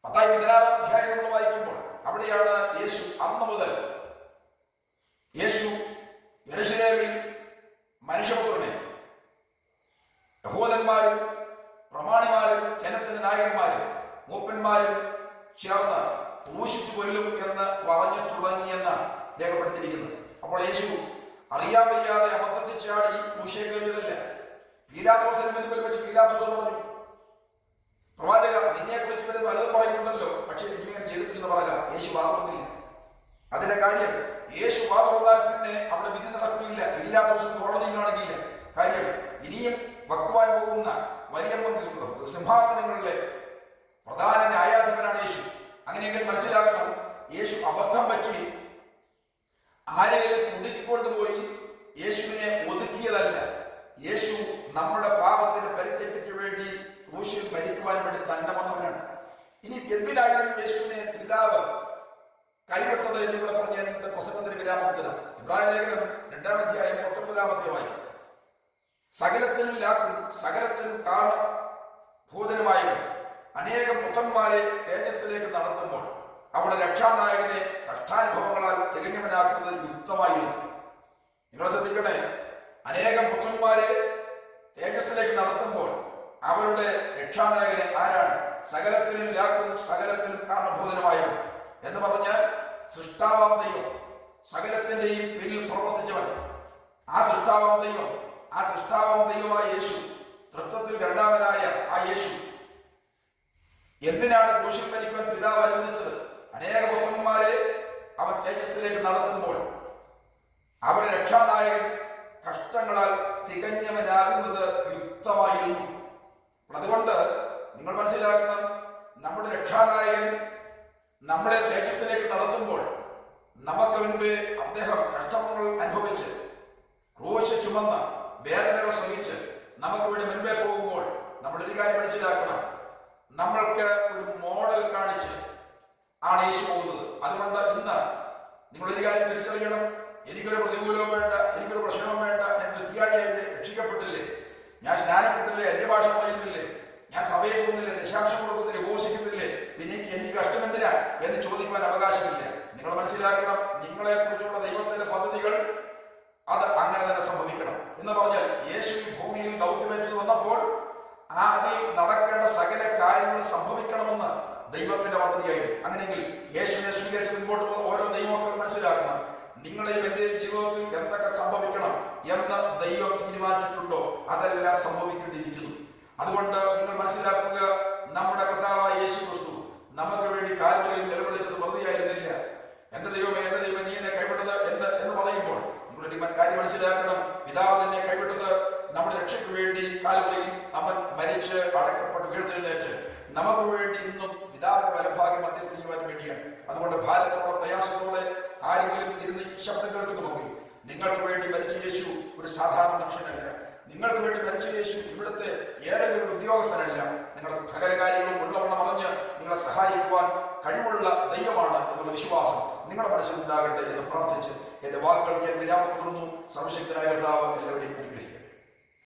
മത്തായി 16-ാം അധ്യായം നമ്മൾ വായിക്കുമ്പോൾ അവിടെയാണ് യേശു അന്ന് മുതൽ യേശു യെരൂശലേമിൽ മനുഷ്യപുത്രനെ യഹൂദന്മാരും പ്രമാണിമാരും ജനത്തിന്റെ നായകന്മാരും മൂപ്പന്മാരും ചേർന്ന് ക്രൂശിച്ചു കൊല്ലും എന്ന് പറഞ്ഞു തുടങ്ങിയെന്നാണ് രേഖപ്പെടുത്തിയിരിക്കുന്നത്. അപ്പോൾ യേശു അറിയാൻ വയ്യാതെ അബദ്ധത്തിൽ ചാടി ക്രൂശേ കയറിയതല്ല. പീലാത്തോസിന് മുൻപിൽ വെച്ച് പീലാത്തോസ് പറഞ്ഞു, പ്രവാചക നിന്നെ കുറിച്ച് ഇവർ വലതും പറയുന്നുണ്ടല്ലോ, പക്ഷെ നീ അങ്ങനെ ചെയ്തിട്ടില്ലെന്ന് പറയുക. യേശു വാതുറന്നില്ല. അതിന്റെ കാര്യം, യേശു വാതുറന്നാൽ പിന്നെ അവിടെ വിധി നടക്കുകയില്ല, പീലാത്തോസ് കോടതിയും കാണിക്കില്ല. കാര്യം, ഇനിയും വക്കുവാൻ പോകുന്ന വലിയ സിംഹാസനങ്ങളിലെ പ്രധാന ന്യായാധിപനാണ് യേശു. അങ്ങനെയെങ്കിൽ മനസ്സിലാക്കണം, യേശു അബദ്ധം പറ്റി ആരെയും കുടുക്കിക്കൊണ്ടുപോയി യേശുവിനെ ഒതുക്കിയതല്ല. യേശു നമ്മുടെ പാപത്തിന്റെ പരിത്യക്തിക്ക് വേണ്ടി ക്രൂശിൽ മരിക്കുവാൻ വേണ്ടി തന്നെ വന്നവനാണ്. ഇനി എന്തിനായിരുന്നു യേശുവിനെ പിതാവ് കൈവിട്ടത് എന്നിവിടെ പറഞ്ഞ എന്റെ പ്രസംഗത്തിന് വിരാമത്തിന് ഇബ്രാഹിം ലേഖനം 2-ാം അധ്യായം 19-ാമത്തെ വാക്യം, സകലത്തിനും ലാക്കും സകലത്തിനും കാരണം ഭൂതനുമായവൻ അനേകം പുത്രന്മാരെ തേജസ്സിലേക്ക് നടത്തുമ്പോൾ അവിടെ രക്ഷാനായകനെ കഷ്ടാനുഭവങ്ങളാൽ തികഞ്ഞവനാക്കുന്നത് യുക്തമായിരുന്നു. നിങ്ങൾ ശ്രദ്ധിക്കണേ, അനേകം പുത്രന്മാരെ തേജസ്സിലേക്ക് നടത്തുമ്പോൾ അവരുടെ രക്ഷാനായകനെ ആരാണ്? സകലത്തിലും ലാക്കും സകലത്തിലും കാരണഭൂതനുമായവൻ എന്ന് പറഞ്ഞാൽ സൃഷ്ടാവാം ദൈവം, സകലത്തിന്റെയും പിന്നിൽ പ്രവർത്തിച്ചവൻ. ആ സൃഷ്ടാവാം ദൈവമായ യേശു, തൃത്വത്തിൽ രണ്ടാമനായ ആ യേശു എന്തിനാണ് ക്രൂശിൽ മരിക്കുവാൻ പിതാവ് അനുവദിച്ചത്? അനേക പുത്രന്മാരെ അവൻ തേജസ്സിലേക്ക് നടത്തുമ്പോൾ അവരുടെ രക്ഷാനായകൻ കഷ്ടങ്ങളാൽ തികഞ്ഞവനാകുന്നത് യുക്തമായിരുന്നു. അതുകൊണ്ട് നിങ്ങൾ മനസ്സിലാക്കണം, നമ്മുടെ രക്ഷാനായകൻ നമ്മളെ തേജസ്സിലേക്ക് നടത്തുമ്പോൾ നമുക്ക് മുൻപേ അദ്ദേഹം കഷ്ടങ്ങൾ അനുഭവിച്ച് ക്രൂശ് ചുമന്ന് വേദനകൾ സഹിച്ച് നമുക്ക് വേണ്ടി മുൻപേ പോകുമ്പോൾ നമ്മൾ ഒരു കാര്യം മനസ്സിലാക്കണം, നമ്മൾക്ക് ഒരു മോഡൽ കാണിച്ച് ആണ് യേശു പോകുന്നത്. അതുകൊണ്ട് ഇന്ന് നിങ്ങളൊരു കാര്യം തിരിച്ചറിയണം, എനിക്കൊരു പ്രതികൂലവും വേണ്ട, എനിക്കൊരു പ്രശ്നവും വേണ്ട, ഞാൻ ക്രിസ്ത്യാനിയായില്ലേ, രക്ഷിക്കപ്പെട്ടില്ലേ, ഞാൻ സ്നാനപ്പെട്ടില്ലേ, അന്യഭാഷ പറയുന്നില്ലേ, ഞാൻ സഭയിൽ പോകുന്നില്ലേ, ദശാംശം കൊടുക്കുന്നില്ലേ, ഉപവസിക്കുന്നില്ലേ, പിന്നെ എനിക്ക് കഷ്ടമെന്തിനാ എന്ന് ചോദിക്കുവാൻ അവകാശമില്ല. നിങ്ങൾ മനസ്സിലാക്കണം, നിങ്ങളെ കുറിച്ചുള്ള ദൈവത്തിന്റെ പദ്ധതികൾ അത് അങ്ങനെ തന്നെ സംഭവിക്കണം എന്ന് പറഞ്ഞാൽ യേശു ഈ ഭൂമിയിൽ ദൗത്യമേറ്റ് വന്നപ്പോൾ അതിൽ നടക്കേണ്ട സകല കാര്യങ്ങൾ സംഭവിക്കണമെന്ന് ദൈവത്തിന്റെ പദ്ധതിയായിരുന്നു. അങ്ങനെയെങ്കിൽ യേശുവിനെ സ്വീകരിച്ച് മുൻപോട്ട് പോകുന്ന ഓരോ ദൈവമക്കളും മനസ്സിലാക്കണം, നിങ്ങളുടെയും എന്റെയും ജീവിതത്തിൽ എന്തൊക്കെ സംഭവിക്കണം എന്ന് ദൈവം തീരുമാനിച്ചിട്ടുണ്ടോ അതെല്ലാം സംഭവിക്കേണ്ടിയിരിക്കുന്നു. അതുകൊണ്ട് നിങ്ങൾ മനസ്സിലാക്കുക, നമ്മുടെ കർത്താവായ യേശു ക്രിസ്തു നമുക്ക് വേണ്ടി കാൽവരിയിൽ നിലവിളിച്ചത് വെറുതെയായിരുന്നില്ല. എന്റെ ദൈവമേ നീ എന്നെ കൈവിട്ടത് എന്ന് പറയുമ്പോൾ നിങ്ങളൊരു കാര്യം മനസ്സിലാക്കണം, പിതാവ് തന്നെ കൈവിട്ടത് നമ്മുടെ രക്ഷയ്ക്ക് വേണ്ടി കാൽവരിയിൽ അവൻ മരിച്ച് അടക്കപ്പെട്ട് വീഴ്ത്തെഴുന്നേറ്റ് നമുക്ക് വേണ്ടി ഇന്നും പിതാവിന്റെ വലഭാഗം മധ്യസ്ഥ ചെയ്യുവാൻ വേണ്ടിയാണ്. അതുകൊണ്ട് ഭാരത്തോടെ പ്രയാസത്തോടെ ആരെങ്കിലും ഇരുന്ന് ഈ ശബ്ദം കേൾക്കുന്നുവെങ്കിൽ നിങ്ങൾക്ക് വേണ്ടി മരിച്ച യേശു ഒരു സാധാരണ മനുഷ്യനല്ല. നിങ്ങൾക്ക് വേണ്ടി മരിച്ച യേശു ഇവിടുത്തെ ഏതെങ്കിലും ഒരു ഉദ്യോഗസ്ഥനല്ല. നിങ്ങളുടെ സകല കാര്യങ്ങളും ഉള്ളവണ്ണം അറിഞ്ഞ് നിങ്ങളെ സഹായിക്കുവാൻ കഴിവുള്ള ദൈവമാണ് എന്നുള്ള വിശ്വാസം നിങ്ങളുടെ മനസ്സിലുണ്ടാകട്ടെ എന്ന് പ്രാർത്ഥിച്ച് എന്റെ വാക്കുകൾക്ക് ഞാൻ വിരാമം തുടർന്നു. സർവശക്തനായ കർത്താവ് എല്ലാവരെയും അനുഗ്രഹിക്കും.